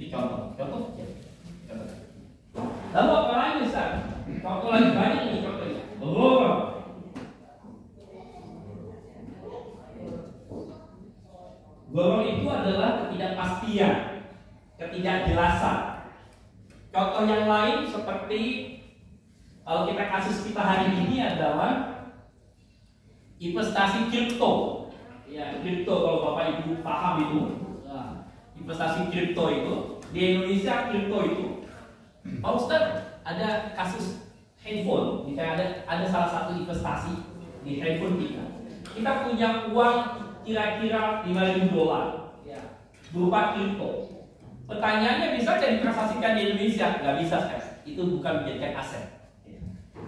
Itu contoh kecil. Lalu apa lagi Ustaz? Contoh lagi banyak nih contohnya. Gorong itu adalah ketidakpastian, ketidakjelasan. Contoh yang lain seperti kalau kasus kita hari ini adalah investasi kripto. Ya, kripto kalau Bapak Ibu paham itu. Nah, investasi kripto itu di Indonesia kripto itu. Pak Ustadz, ada kasus handphone. Misalnya ada salah satu investasi di handphone kita. Kita punya uang kira-kira $5.000 ya, berupa kripto. Pertanyaannya, bisa jadi transaksikan di Indonesia? Nggak bisa, itu bukan menjadikan aset.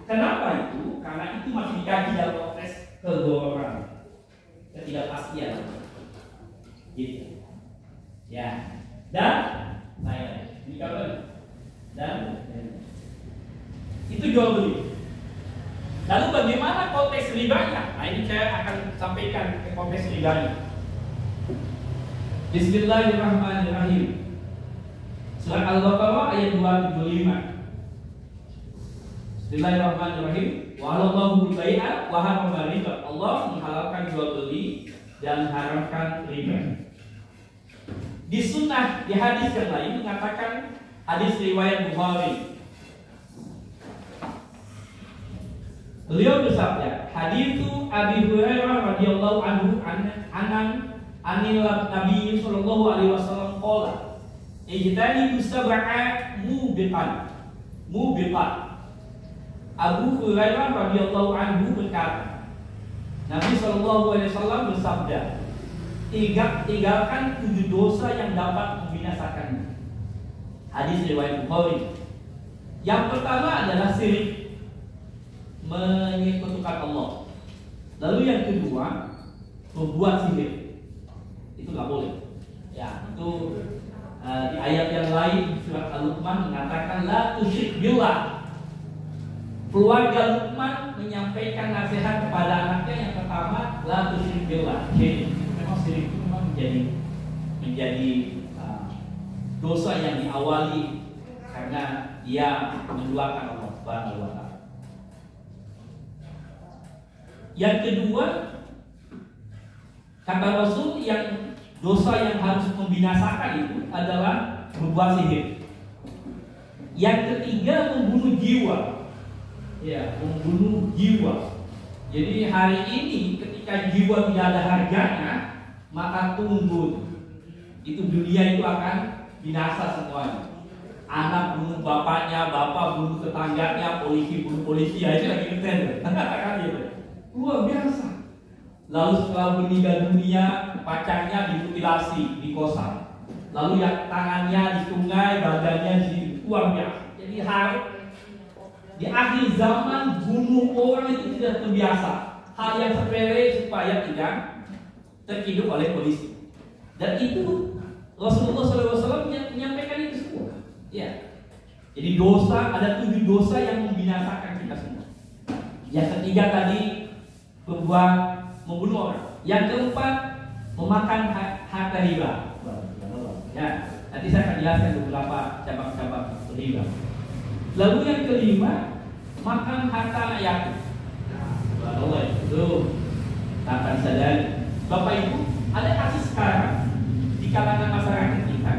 Kenapa itu? Karena itu masih dikaji dalam proses kegororan, ketidakpastian, gitu. Ya, dan ini kabar, dan itu jual beli. Lalu bagaimana konteks ribanya? Nah, ini saya akan sampaikan ke konteks ribanya. Bismillahirrahmanirrahim. Surat Al-Baqarah ayat 275. Bismillahirrahmanirrahim. Wa halallahu bai'a wa harrama riba. Allah menghalalkan jual beli dan haramkan riba. Di sunnah, di hadis yang lain mengatakan, hadis riwayat Bukhari, beliau bersabda, haditsu Abi Hurairah radhiyallahu anhu anil Nabi sallallahu alaihi wasallam qala ijtani sab'a mubiqat. Abu Hurairah radhiyallahu anhu berkata, Nabi sallallahu alaihi wasallam bersabda, tinggalkan 7 dosa yang dapat membinasakanmu. Hadis riwayat Bukhari. Yang pertama adalah syirik, menyekutukan Allah. Lalu yang kedua, membuat sihir. Itu nggak boleh. Ya, itu di ayat yang lain surat Al-Luqman mengatakan la tusyrik billah. Keluarga Luqman menyampaikan nasihat kepada anaknya yang pertama, la tusyrik billah. Jadi memang syirik itu memang menjadi dosa yang diawali karena dia menduakan Allah Subhanahu wa taala. Yang kedua, kata Rasul, yang dosa yang harus membinasakan itu adalah berbuat sihir. Yang ketiga, membunuh jiwa. Ya, membunuh jiwa. Jadi hari ini ketika jiwa tidak ada harganya, maka tunggu, itu dunia itu akan binasa semuanya. Anak bunuh bapaknya, bapak bunuh tetangganya, polisi bunuh polisi, ya itu lagi ngetren kan gitu. Luar biasa. Lalu setelah meninggal dunia, pacarnya dimutilasi, dikosan. Lalu yang tangannya di sungai, badannya di luar biasa. Jadi harus di akhir zaman bunuh orang itu tidak terbiasa. Hal yang sepele supaya tidak terciduk oleh polisi. Dan itu Rasulullah SAW menyampaikan itu semua. Ya. Jadi dosa, ada 7 dosa yang membinasakan kita semua. Yang ketiga tadi membunuh orang. Yang keempat, memakan harta riba. Ya, nanti saya akan jelaskan beberapa cabang-cabang riba. Lalu yang kelima, makan harta anak yatim. Allah itu tanpa disadari. Bapak Ibu, ada kasus sekarang di kalangan masyarakat kita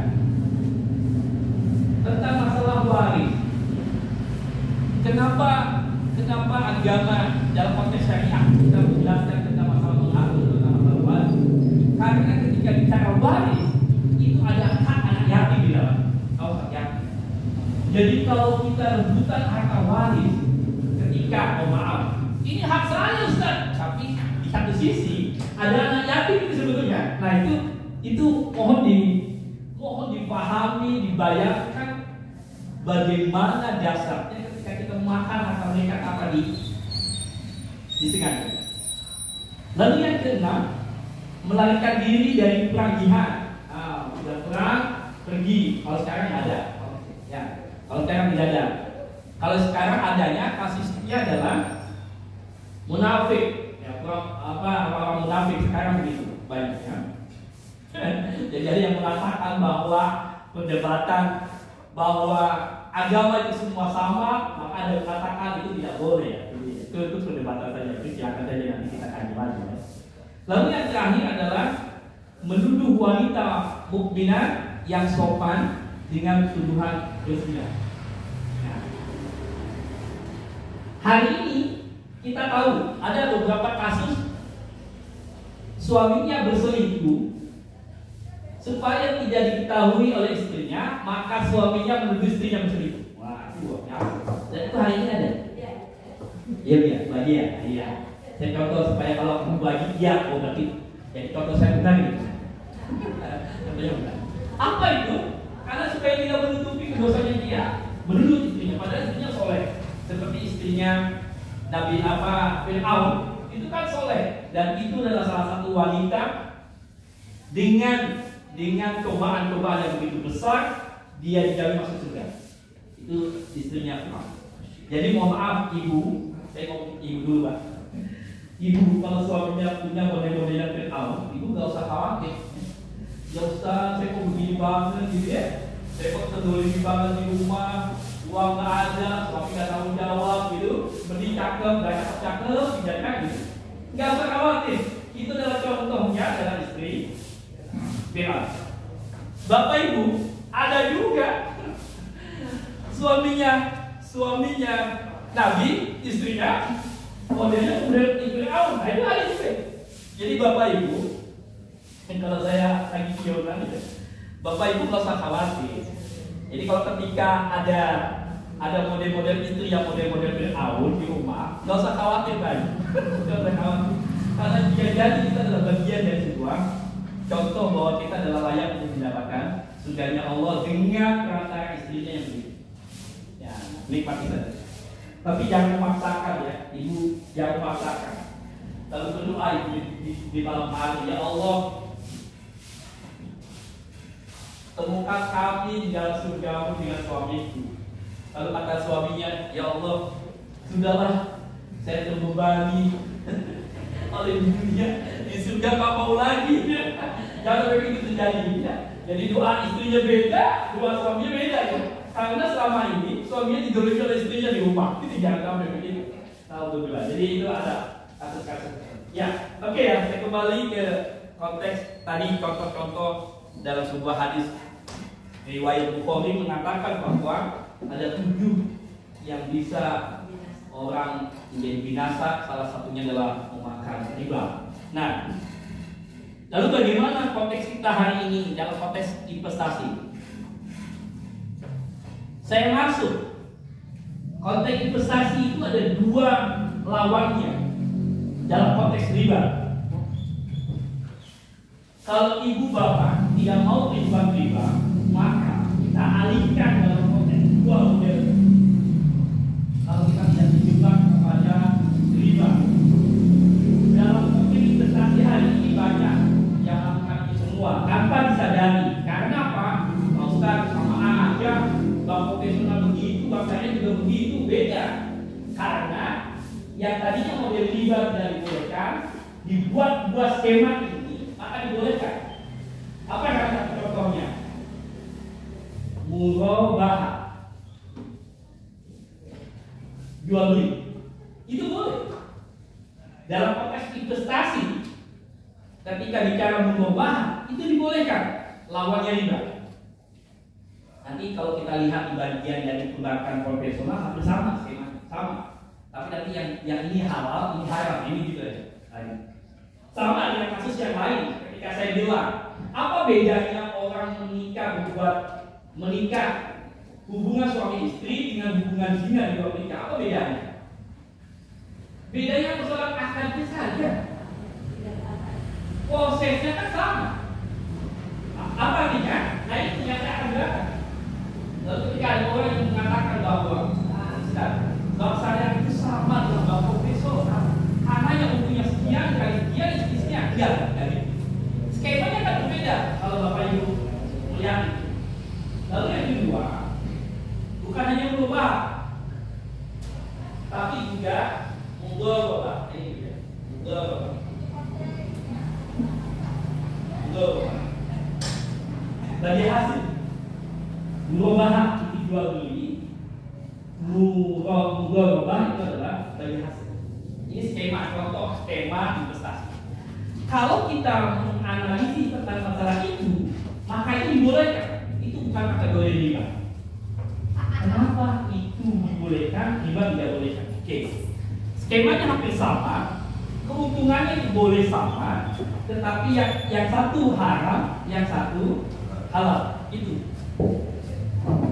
tentang masalah waris. Kenapa agama dalam konteks syariah kita menjelaskan tentang masalah mengatur tentang masalah waris? Karena ketika bicara waris itu ada hak anak yatim di dalam. Jadi kalau kita rebutan harta waris ketika maaf, ini hak saya Ustaz, tapi di satu sisi ada anak yatim itu sebetulnya. Nah itu mohon dipahami, dibayarkan bagaimana dasarnya ketika kita makan harta mereka apa disengaja. Lalu yang keenam, melarikan diri dari perang jihad. Sudah perang pergi, kalau sekarang ada. Ya. Kalau sekarang tidak ada. Kalau sekarang adanya kasusnya adalah munafik. Ya, orang munafik sekarang begitu banyaknya. Jadi ada yang mengatakan bahwa perdebatan bahwa agama itu semua sama, maka ada yang mengatakan itu tidak boleh ya. Itu perdebatan saja, itu silakan saja nanti kita kaji lagi ya. Lalu yang terakhir adalah menuduh wanita mukminah yang sopan dengan tuduhan berzina. Nah, hari ini kita tahu ada beberapa kasus suaminya berselingkuh supaya tidak diketahui oleh istrinya, maka suaminya menuduh istrinya berselingkuh. Wah, itu dan itu hari ini ada. Iya, bagi ya. Iya. Saya contoh supaya kalau kamu bagi iya, oh berarti jadi contoh saya benar gitu. Contohnya benar. Apa itu? Karena supaya tidak menutupi dosanya dia, menuduh istrinya, padahal istrinya soleh. Seperti istrinya Nabi Fir'aun, itu kan soleh, dan itu adalah salah satu wanita dengan cobaan-cobaan yang begitu besar, dia dijamin masuk surga. Itu istrinya Fir'aun. Jadi mohon maaf ibu, saya ngomong ibu dulu Pak. Ibu kalau suaminya punya model-model Fir'aun, ibu gak usah khawatir. Ya Ustaz, saya kok begini banget gitu ya. Saya kok terdolimi banget di rumah, uang gak ada, suami gak tanggung jawab gitu. Mending cakep, gak cakep, dijadikan gitu. Gak usah khawatir. Itu adalah contohnya adalah istri Fir'aun. Bapak Ibu, ada juga suaminya Nabi, istrinya modelnya Fir'aun. Nah itu ada juga. Jadi Bapak Ibu, kalau saya lagi kionan ya, Bapak Ibu nggak usah khawatir. Jadi kalau ketika ada model-model istri yang model-model Fir'aun di rumah, nggak usah khawatir lagi. Nggak usah khawatir. Karena jika jadi kita adalah bagian dari sebuah contoh bahwa kita adalah layak untuk mendapatkan surganya Allah dengan perantara istrinya yang begitu. Ya, nikmati saja. Tapi jangan memaksakan ya, ibu jangan memaksakan. Lalu berdoa ibu di malam hari, ya Allah, temukan kami di dalam surgamu dengan suamiku. Lalu kata suaminya, ya Allah, sudahlah, saya terbebani oleh dunia, di surga tak mau lagi. Jangan begitu terjadi ya. Jadi doa istrinya beda, doa suaminya beda ya. Karena selama ini suaminya didolimi oleh istrinya di rumah. Itu jangan sampai begitu. Alhamdulillah. Jadi itu ada kasus-kasus. Ya, oke ya. Saya kembali ke konteks tadi contoh-contoh dalam sebuah hadis riwayat Bukhari mengatakan bahwa ada 7 yang bisa orang menjadi binasa. Salah satunya adalah memakan riba. Nah, lalu bagaimana konteks kita hari ini dalam konteks investasi? Saya masuk konteks investasi itu ada 2 lawannya dalam konteks riba. Kalau ibu bapak tidak mau terlibat riba, maka kita alihkan dalam konteks 2 model. Kalau kita tidak terjebak kepada riba, dalam konteks investasi hari ini banyak yang melakukan itu semua tanpa disadari. Karena apa? Pak Ustaz, sama aja. Bank profesional begitu, bank saya juga begitu, beda. Karena yang tadinya model riba tidak dibolehkan, dibuat 2 skema ini, maka dibolehkan. Apa yang akan contohnya? Murabahah, jual beli, itu boleh. Dalam konteks investasi, ketika bicara murabahah, itu dibolehkan. Lawannya riba. Nanti kalau kita lihat di bagian dari perbankan konvensional hampir sama skema, sama. Tapi nanti yang ini halal, ini haram, ini gitu ya. Sama dengan kasus yang lain. Ketika saya bilang, apa bedanya orang menikah hubungan suami istri dengan hubungan zina di luar nikah? Apa bedanya? Bedanya persoalan akadnya saja. Prosesnya kan sama. Apa artinya? Nah ini ternyata akan berangkat. Lalu ketika ada orang yang mengatakan bahwa bang saya itu sama dengan bang profesor, karena yang umumnya sekian kali sekian istrinya sekian. Skemanya kan berbeda kalau bapak ibu melihat. Lalu yang kedua, bukan hanya berubah, tapi juga mengubah. Ini juga mengubah. Murabahah itu jual beli, murabah itu adalah bagi hasil. Ini skema, contoh skema investasi. Kalau kita menganalisis tentang masalah itu, maka itu dibolehkan. Itu bukan kategori riba. Kenapa itu dibolehkan, riba tidak bolehkan? Oke, skemanya hampir sama, keuntungannya itu boleh sama, tetapi yang satu haram, yang satu halal. Itu.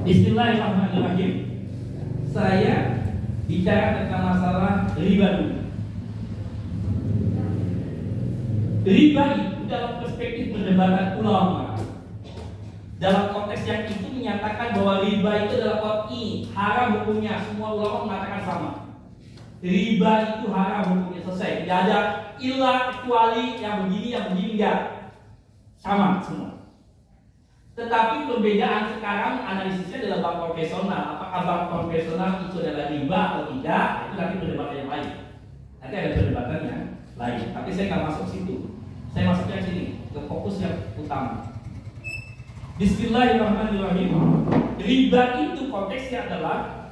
Bismillahirrahmanirrahim. Saya bicara tentang masalah riba dulu. Riba itu dalam perspektif perdebatan ulama, dalam konteks yang itu menyatakan bahwa riba itu adalah qat'i, haram hukumnya. Semua ulama mengatakan sama. Riba itu haram hukumnya, selesai. Tidak ada ilah kecuali yang begini enggak. Sama semua. Tetapi perbedaan sekarang analisisnya adalah bank konvensional. Apakah bank konvensional itu adalah riba atau tidak? Itu nanti perdebatan yang lain. Nanti ada perdebatan yang lain. Tapi saya nggak masuk situ. Saya masuknya sini ke fokus yang utama. Bismillahirrahmanirrahim. Riba itu konteksnya adalah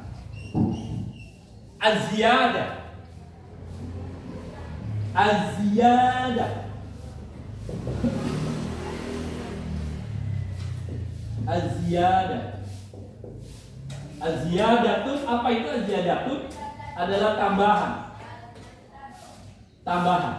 az-ziyadah. Az-ziyadah. Az-ziyadah. Az-ziyadah itu apa itu az-ziyadah itu? Adalah tambahan. Tambahan.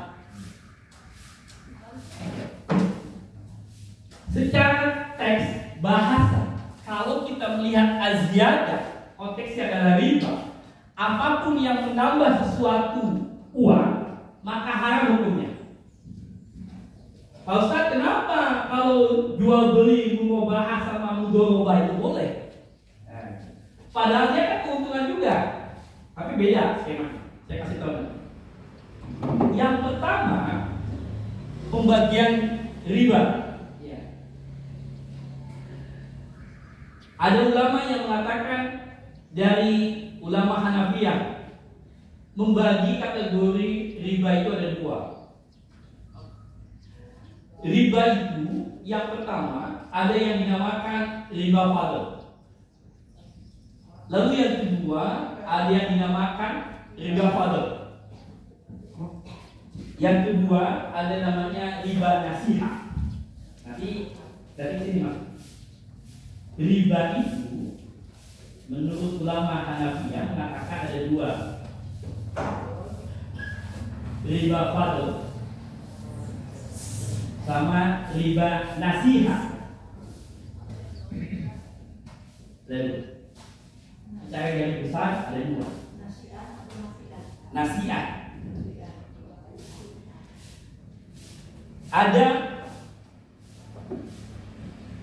Secara teks bahasa, kalau kita melihat az-ziyadah, konteksnya adalah riba. Apapun yang menambah sesuatu uang, maka haram hukumnya. Pak Ustaz, kenapa kalau jual beli murabahah sama mudharabah itu boleh? Padahal dia kan keuntungan juga, tapi beda skemanya. Saya kasih tahu. Yang pertama, pembagian riba. Ada ulama yang mengatakan dari ulama Hanafiyah membagi kategori riba itu ada dua. Riba itu yang pertama ada yang dinamakan riba fadl. Lalu yang kedua ada yang dinamakan riba fadl. Yang kedua ada namanya riba nasiha. Nanti dari sini mas. Riba itu menurut ulama Hanafiyah mengatakan ada dua. Riba fadl sama riba nasiha. Lalu cara yang besar ada dua. Nasiha.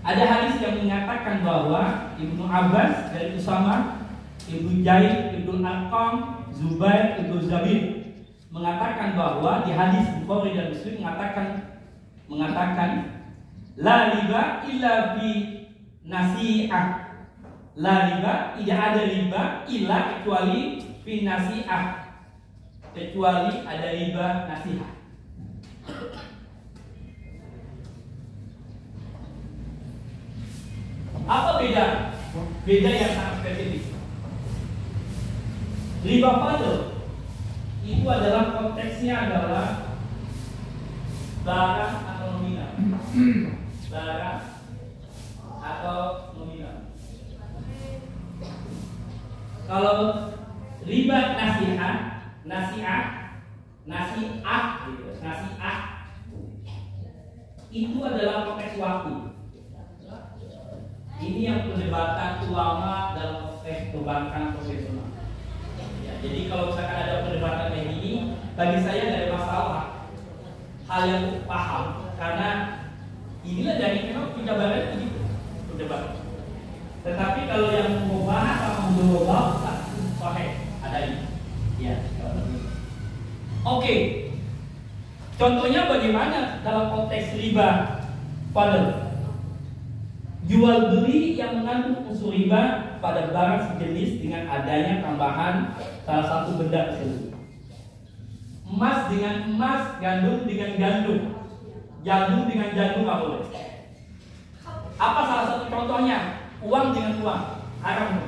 Ada hadis yang mengatakan bahwa Ibnu Abbas dari Usama, Ibnu Zaid, Ibnu Arqam, Zubair, Ibnu Zabir mengatakan bahwa di hadis Bukhari dan Muslim mengatakan la riba illa bi nasi'ah. La riba, tidak ada riba illa kecuali fi nasi'ah. Kecuali ada riba nasi'ah. Apa beda? Beda yang sangat spesifik. Riba fadl itu adalah konteksnya adalah barang atau nominal. Barang atau nominal. Kalau riba nasi'ah gitu, nasi'ah itu adalah konteks waktu. Ini yang perdebatan ulama dalam konteks perbankan profesional. Ya, jadi kalau misalkan ada perdebatan kayak gini, bagi saya tidak ada masalah. Hal yang paham, karena inilah dari memang penjabaran begitu perdebatan. Tetapi kalau yang mau bahas sama mudharabah, sahih ada ini. Ya. Oke. Contohnya bagaimana dalam konteks riba fadl? Jual beli yang mengandung unsur riba pada barang sejenis dengan adanya tambahan salah satu benda tersebut. Emas dengan emas, gandum dengan gandum, jagung dengan jagung, apa boleh? Apa salah satu contohnya? uang dengan uang, haram.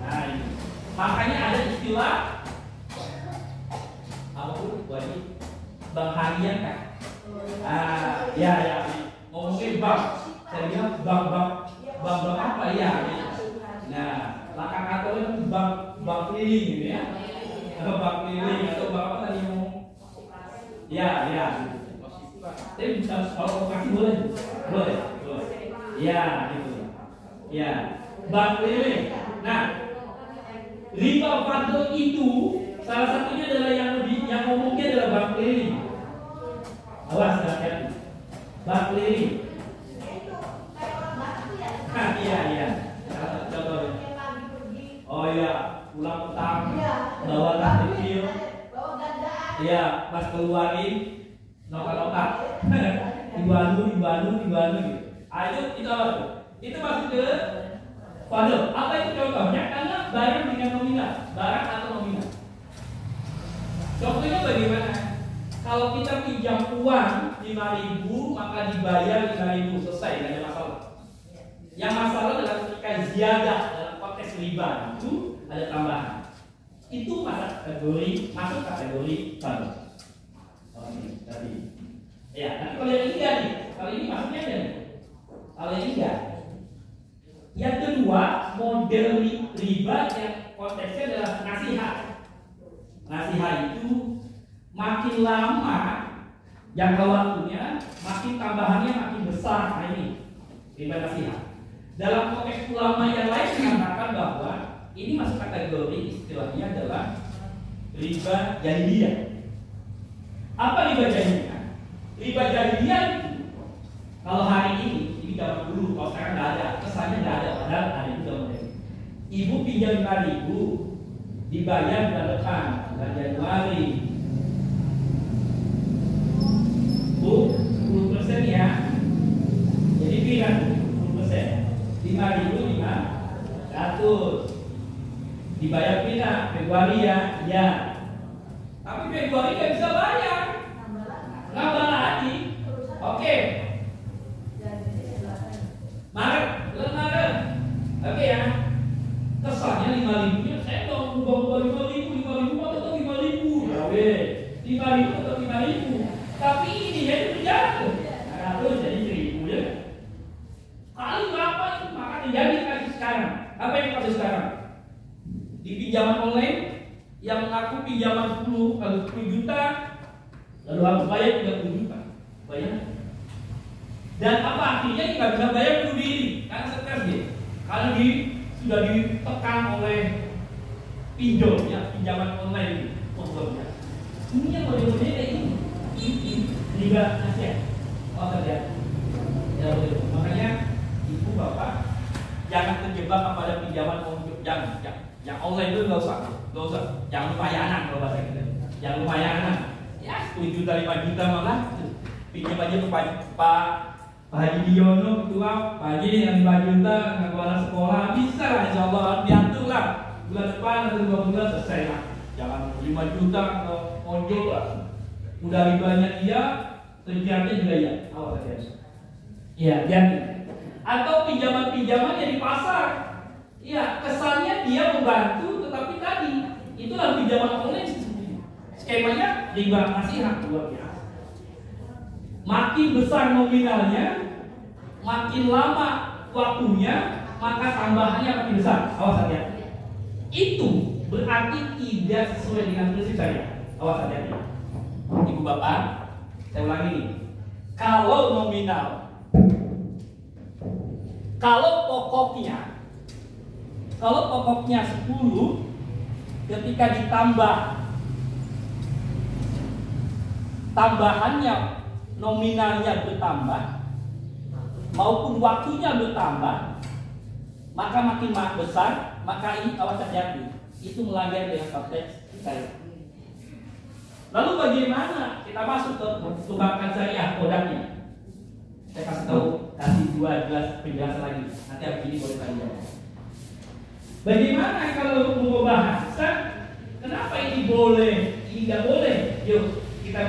Nah ini, makanya ada istilah apa pun wajib bank harian kan? Ya, ngomongin bank, saya bilang bank apa ya? Nah, langkah kata itu bank keliling gitu ya, atau bank keliling atau bank apa tadi ngomong? Ya. Tapi kalau kasih boleh. Ya, gitu. Ya, bank keliling. Nah, riba fadl itu salah satunya adalah yang ngomongnya adalah bank keliling. Awas hati-hati. Bank keliling. Iya. Contohnya. Oh iya, pulang petang, bawa tas kecil. Iya, pas keluarin nokat-nokat. Dibantu gitu. Itu apa tuh? Itu masuk ke fadl. Apa itu contohnya? Karena barang dengan nominal, barang atau nominal. Contohnya bagaimana? Kalau kita pinjam uang 5.000 maka dibayar 5.000, selesai, tidak ada masalah. Yang masalah adalah ketika ziyadah dalam konteks riba itu ada tambahan. Itu masuk kategori fadl. Tadi. Ya, nanti kalau yang ini enggak nih. Kalau ini maksudnya ada nih. Kalau ini enggak. Yang kedua, model riba yang konteksnya adalah nasihat. Nasihat itu makin lama jangka waktunya, makin tambahannya makin besar. Nah ini riba nasihat. Dalam konteks ulama yang lain mengatakan bahwa ini masuk kategori istilahnya adalah riba jahiliyah. Apa riba jahiliyah? Riba jahiliyah itu kalau hari ini zaman dulu, kalau sekarang nggak ada, kesannya nggak ada, padahal ada itu zaman dulu. Ibu pinjam 5.000, dibayar bulan depan, bulan Januari. Bu, 10% ya. Jadi bilang 10%. 5.500. Dibayar pindah Februari ya. Ya. Tapi Februari nggak bisa bayar. Nambah lagi. Oke. Maret. Oke ya. Kesannya 5.000 saya mau buang 5.000 atau 5.000. Ya weh. 5.000 atau 5.000. Tapi ini ya itu jatuh. Nah, jadi 1.000 ya. Kali berapa itu maka terjadi kasus sekarang. Apa yang kasus sekarang? Di pinjaman online yang mengaku pinjaman 10 juta lalu harus bayar 30 juta. Bayar. Dan apa akhirnya nggak bisa bayar bunuh diri karena stres dia. Karena sudah ditekan oleh pinjolnya, pinjaman online pokoknya. Ini yang model-modelnya ini riba nasihat. Oh terjadi. Ya betul. Makanya ibu bapak jangan terjebak kepada pinjaman yang online itu nggak usah. Jangan lumayanan kalau bahasa kita. Jangan lumayanan. Ya 10 juta 5 juta malah pinjam aja ke Pak Haji Diono ketua Pak Haji yang 5 juta nggak anak sekolah bisa lah insya Allah diatur lah bulan depan atau 2 bulan selesai lah. Jangan 5 juta atau ojol lah. Udah ribanya dia terjadi juga ya. Awas aja. Iya jadi. Atau pinjaman-pinjaman yang di pasar. Iya kesannya dia membantu tetapi tadi itulah pinjaman online. Skemanya riba nasihat luar biasa. Makin besar nominalnya, makin lama waktunya, maka tambahannya makin besar. Awas hati-hati. Itu berarti tidak sesuai dengan prinsip saya. Awas hati-hati. Ibu bapak, saya ulangi nih. Kalau nominal, kalau pokoknya 10, ketika ditambah tambahannya nominalnya bertambah maupun waktunya bertambah, maka makin besar, maka ini awas hati-hati. Itu melanggar dengan konteks saya. Lalu bagaimana kita masuk ke perbankan syariah kodamnya? Saya kasih 2 jelas penjelasan lagi. Nanti habis ini boleh tanya. Bagaimana kalau mau bahasan kenapa ini boleh, ini nggak boleh? Yuk kita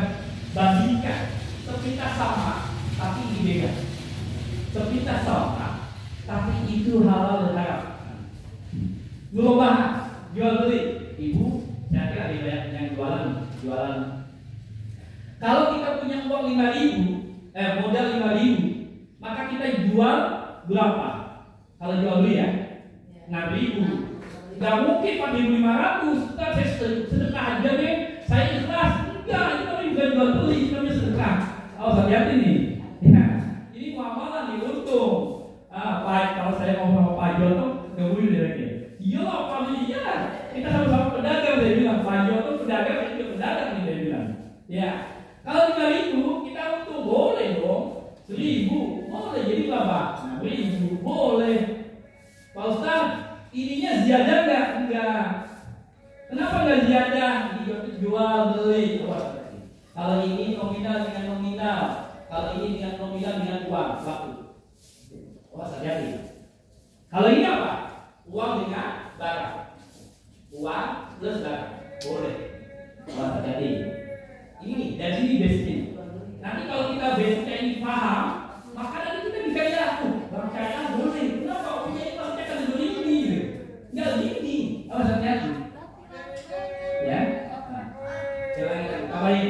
bandingkan. Sepintas sama, tapi ini beda. Sepintas sama, tapi ini itu halal dan haram. Belum bahas jual beli. Ibu, saya kira ada banyak yang jualan. Kalau kita punya uang 5.000, modal 5.000, maka kita jual berapa? Kalau jual beli ya, 6.000. Gak mungkin 4.500. Ntar saya sedekah aja deh. Saya ikhlas. Enggak, itu namanya bukan jual beli, itu namanya sedekah. Hati-hati nih. Ya, ini muamalah nih, untung. Baik, kalau saya ngomong sama Pak Jono, gak boleh direknya. Iya lah, Pak Iya. Kita sama-sama pedagang, dia bilang. Pak Jono pedagang, saya juga pedagang nih, dia bilang. Ya, kalau 5.000, kita untung boleh dong. 1.000, boleh jadi berapa? 6.000, boleh. Pak Ustaz, ininya ziyadah enggak? Enggak. Kenapa enggak ziyadah? Jual beli. Kalau ini nominal dengan nominal, kalau ini dengan nominal dengan uang, waktu. Hati-hati. Kalau ini apa? Uang dengan barang. Uang plus barang. Boleh. Hati-hati. Ini dari sini basicnya. Nanti kalau kita basicnya ini paham, maka nanti kita bisa lihat, percaya boleh. Kenapa? Punya ini maksudnya kan begini. Enggak begini. Hati-hati. Ya. Jangan kabarin.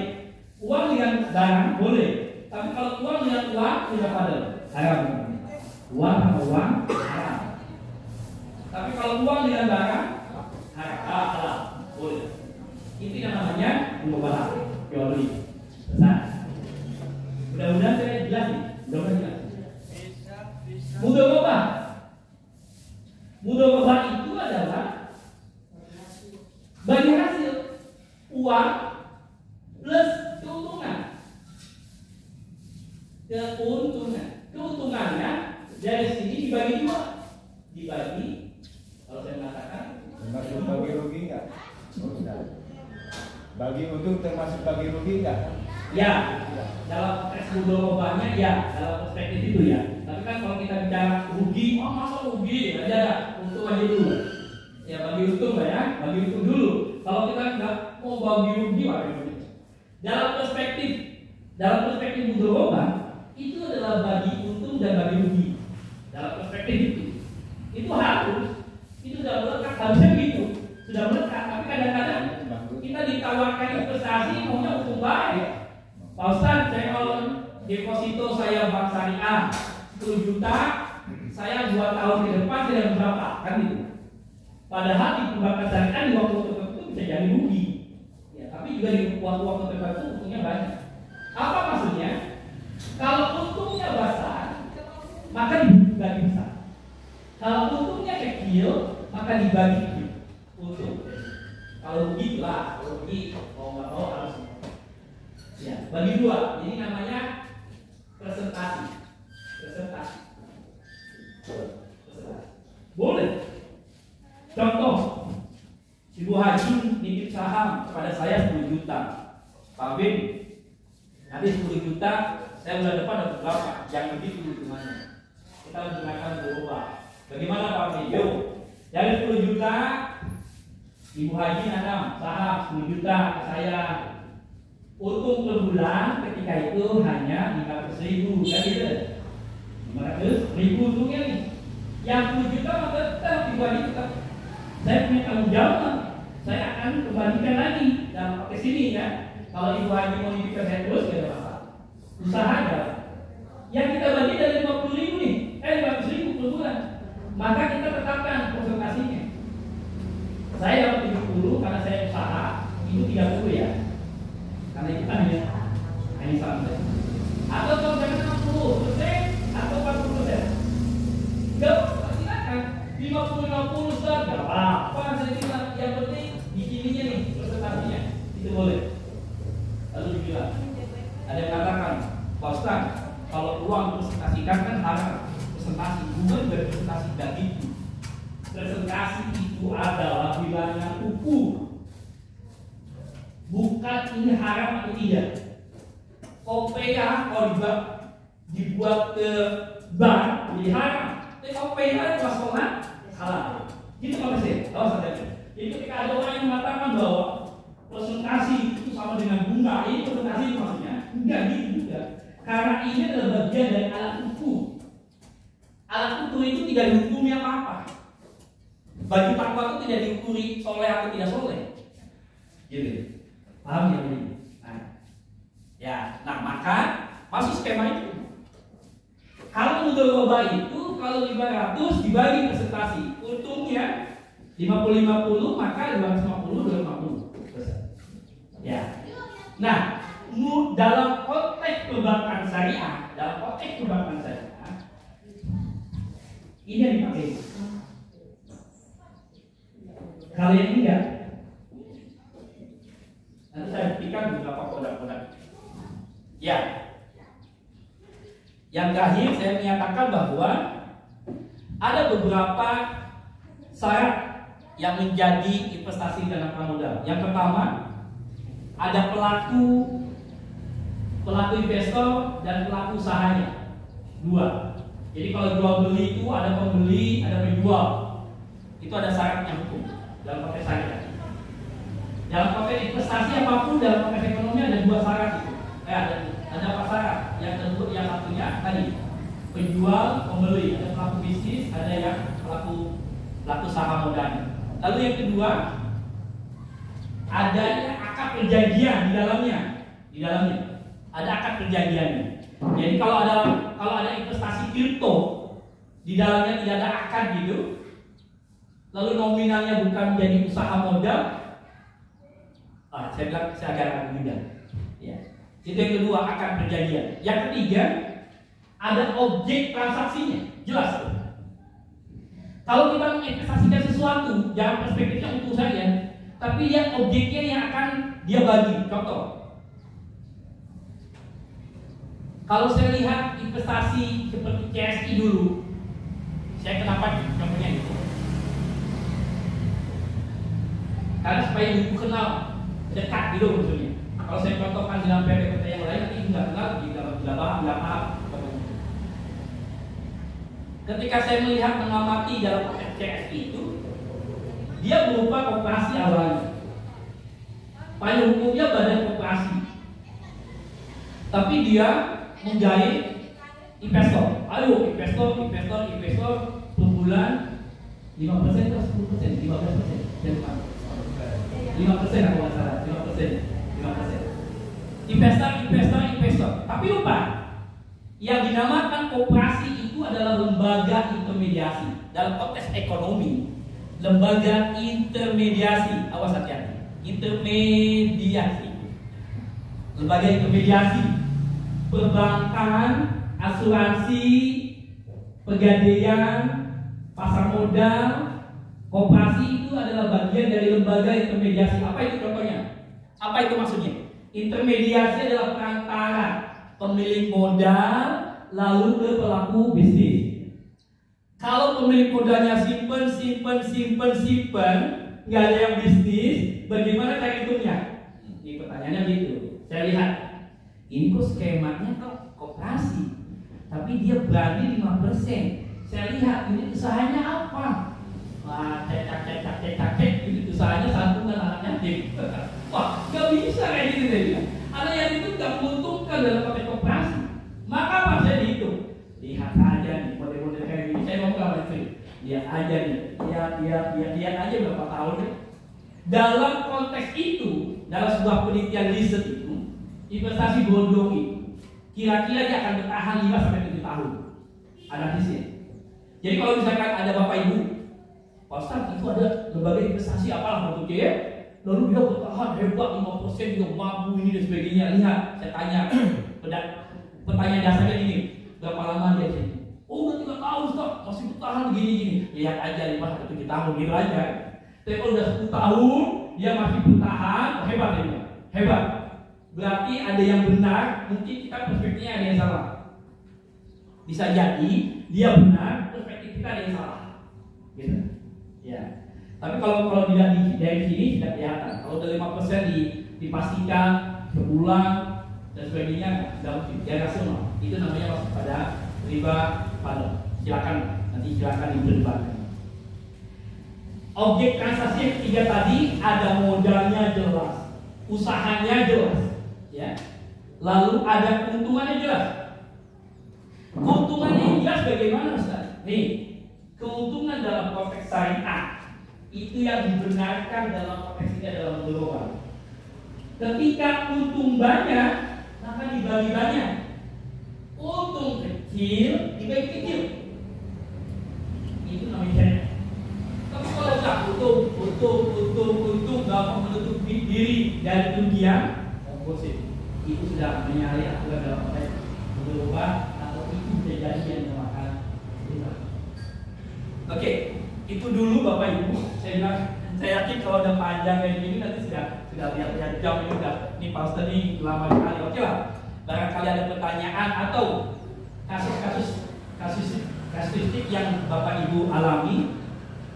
Uang dengan barang boleh. Tapi kalau uang dengan uang tidak pada haram. Uang sama uang haram. Tapi kalau uang dengan barang halal, boleh. Itu yang namanya muamalah jual beli. Nah, mudah-mudahan saya jelas nih. Mudah-mudahan jelas. Mudharabah itu adalah bagi hasil uang plus keuntungan. Keuntungannya dari sini dibagi dua. Dibagi, kalau saya mengatakan termasuk bagi rugi enggak? Bagi untung termasuk bagi rugi enggak? Ya, dalam konteks mudharabahnya ya, dalam perspektif itu ya. Tapi kan kalau kita bicara rugi, masa rugi? Aja untung aja dulu. Ya bagi untung lah ya, bagi untung dulu. Kalau kita nggak mau bagi rugi, dalam perspektif mudharabah itu adalah bagi untung dan bagi rugi. Dalam perspektif itu harus, itu sudah melekat, harusnya begitu, sudah melekat. Tapi kadang-kadang kita ditawarkan investasi maunya untung baik. Pak Ustaz, saya kalau deposito saya bank syariah 10 juta, saya 2 tahun ke depan saya dapat berapa? Kan itu. Padahal di perbankan syariah di waktu tertentu bisa jadi rugi. Ya, tapi juga di waktu tertentu untungnya banyak. Apa maksudnya? Kalau untungnya besar, maka dibagi besar. Kalau untungnya kecil, maka dibagi untung. Kalau rugi lah, rugi mau nggak mau harus. Ya, bagi dua. Ini namanya presentasi. Boleh. Contoh, Ibu Haji nitip saham kepada saya 10 juta. Pak Bin, nanti 10 juta, saya bulan depan dapat berapa? Yang begitu hitungannya. Kita menggunakan berubah. Bagaimana Pak Bin? Yuk, dari 10 juta, Ibu Haji nanam saham 10 juta ke saya. Untung per bulan ketika itu hanya 500.000, kan gitu? 500.000 untungnya nih. Yang 10 juta maka tetap dibagi tetap. Saya punya tanggung jawab. Saya akan kembalikan lagi dalam pakai sini ya. Kalau Ibu Haji mau nitipkan saya terus tidak ada masalah. Usaha aja. Yang kita bagi dari 50.000 nih, 500.000 per bulan. Maka kita tetapkan presentasinya. Saya dapat 70 karena saya usaha, itu 30 ya. Karena kita hanya sampai. Atau kalau misalkan 60% atau 40%. Enggak apa-apa, silakan. 50-50 Ustaz, enggak apa-apa. Saya bilang yang penting di sininya nih presentasinya. Itu boleh. Lalu dibilang, ada yang katakan, Pak Ustaz, kalau uang presentasikan kan haram. Presentasi bukan dari presentasi daging. Presentasi itu adalah bilangan ukur. Bukan ini haram atau tidak. Kopiah kalau dibuat ke bank jadi haram. Tapi kopiah itu masalah halal. Gitu Pak Presiden. Jadi ketika ada orang yang mengatakan bahwa presentasi itu sama dengan bunga, ini presentasi itu maksudnya enggak gitu juga. Karena ini adalah bagian dari alat ukur. Alat alat ukur itu tidak dihukumi apa-apa. Baju takwa itu tidak diukuri soleh atau tidak soleh. Gitu. Paham ya ini? Nah, maka masuk skema itu. Kalau mudharabah itu kalau 500 dibagi presentasi, untungnya 50-50 maka 250-250. Ya. Nah, dalam konteks perbankan syariah, ini yang dipakai. Kalau yang enggak, nanti saya berikan beberapa produk-produk. Ya. Yang terakhir saya menyatakan bahwa ada beberapa syarat yang menjadi investasi dana pramodal. Yang pertama, ada pelaku investor dan pelaku usahanya. 2. Jadi kalau jual beli itu ada pembeli, ada penjual. Itu ada syaratnya hukum dalam konteks syariah. Dalam konteks investasi apapun dalam konteks ekonomi ada 2 syarat itu. Ada apa syarat? Yang satunya tadi penjual, pembeli, ada pelaku bisnis, ada yang pelaku saham modalnya. Lalu yang kedua, adanya akad perjanjian di dalamnya. Ada akad perjanjiannya. Jadi kalau ada investasi kripto di dalamnya tidak ada akad gitu, lalu nominalnya bukan jadi usaha modal, saya bilang saya agak mudah. Ya. Itu yang kedua, akad perjanjian. Yang ketiga, ada objek transaksinya, jelas. Kalau kita menginvestasikan sesuatu, jangan perspektifnya untuk saya, tapi lihat objeknya yang akan dia bagi. Contoh, kalau saya lihat investasi seperti CSI dulu, saya kenapa contohnya itu? Karena supaya ibu kenal dekat gitu maksudnya. Kalau saya contohkan dalam PT-PT yang lain, nanti nggak kenal, nggak paham. Ketika saya melihat mengamati dalam CSI itu, dia berupa koperasi awalnya. Payung hukumnya badan koperasi, tapi dia menggait investor. Ayo investor per bulan 5% atau 10%, 15%, jangan 5% kalau nggak salah, 5%. Investor. Tapi lupa, yang dinamakan koperasi itu adalah lembaga intermediasi dalam konteks ekonomi. Lembaga intermediasi, awas hati-hati. Lembaga intermediasi, perbankan, asuransi, pegadaian, pasar modal, koperasi itu adalah bagian dari lembaga intermediasi. Apa itu contohnya? Apa itu maksudnya? Intermediasi adalah perantara pemilik modal lalu ke pelaku bisnis. Kalau pemilik modalnya simpen, nggak ada yang bisnis, bagaimana cara hitungnya? Ini pertanyaannya gitu. Saya lihat, ini kok skemanya kok koperasi, tapi dia berani 5%. Saya lihat ini usahanya apa? Wah, cek, ini usahanya santunan anak yatim. Wah, nggak bisa kayak gitu deh. Anak yatim itu nggak menguntungkan dalam konteks koperasi. Maka apa saya dihitung? Lihat aja nih model-model kayak gini. Saya mau nggak itu? Lihat aja nih. Lihat aja berapa tahun nih. Dalam konteks itu, dalam sebuah penelitian riset itu, investasi bodong itu kira-kira dia akan bertahan 5-7 tahun. Analisisnya. Jadi kalau misalkan ada bapak ibu, Ustaz itu ada lembaga investasi apalah bentuknya ya, lalu dia bertahan hebat 5% dia mampu ini dan sebagainya. Lihat, saya tanya, pertanyaan dasarnya gini, berapa lama dia sini? Oh udah 3 tahun Ustaz, masih bertahan gini-gini. Lihat aja 5-7 tahun gitu aja. Tapi kalau udah 10 tahun dia masih bertahan, hebat ya, hebat. Berarti ada yang benar, mungkin kita perspektifnya ada yang salah. Bisa jadi dia benar, perspektif kita ada yang salah. Gitu. Ya. Tapi kalau tidak dari sini tidak kelihatan. Kalau dari 5% dipastikan sebulan dan sebagainya sudah mungkin ya rasional. Itu namanya masuk pada riba pada. Silakan diperdebatkan. Objek transaksi yang ketiga tadi ada modalnya jelas, usahanya jelas, ya. Lalu ada keuntungannya jelas. Keuntungannya jelas bagaimana Ustaz? nih, keuntungan dalam konteks syariah itu yang dibenarkan dalam konteks ini adalah global. Ketika untung banyak, maka dibagi banyak. Untung kecil dibagi kecil. Itu namanya syariah. Tapi kalau tak untung gampang menutup diri dari kerugian, itu sudah menyalahi aturan dalam konteks global atau itu bisa jadi yang dinamakan riba. Oke, itu dulu Bapak Ibu. Saya yakin kalau udah panjang kayak gini nanti sudah lihat jam ini udah. Ini Pastor ini lama sekali. Oke lah. Barangkali ada pertanyaan atau kasusistik yang Bapak Ibu alami,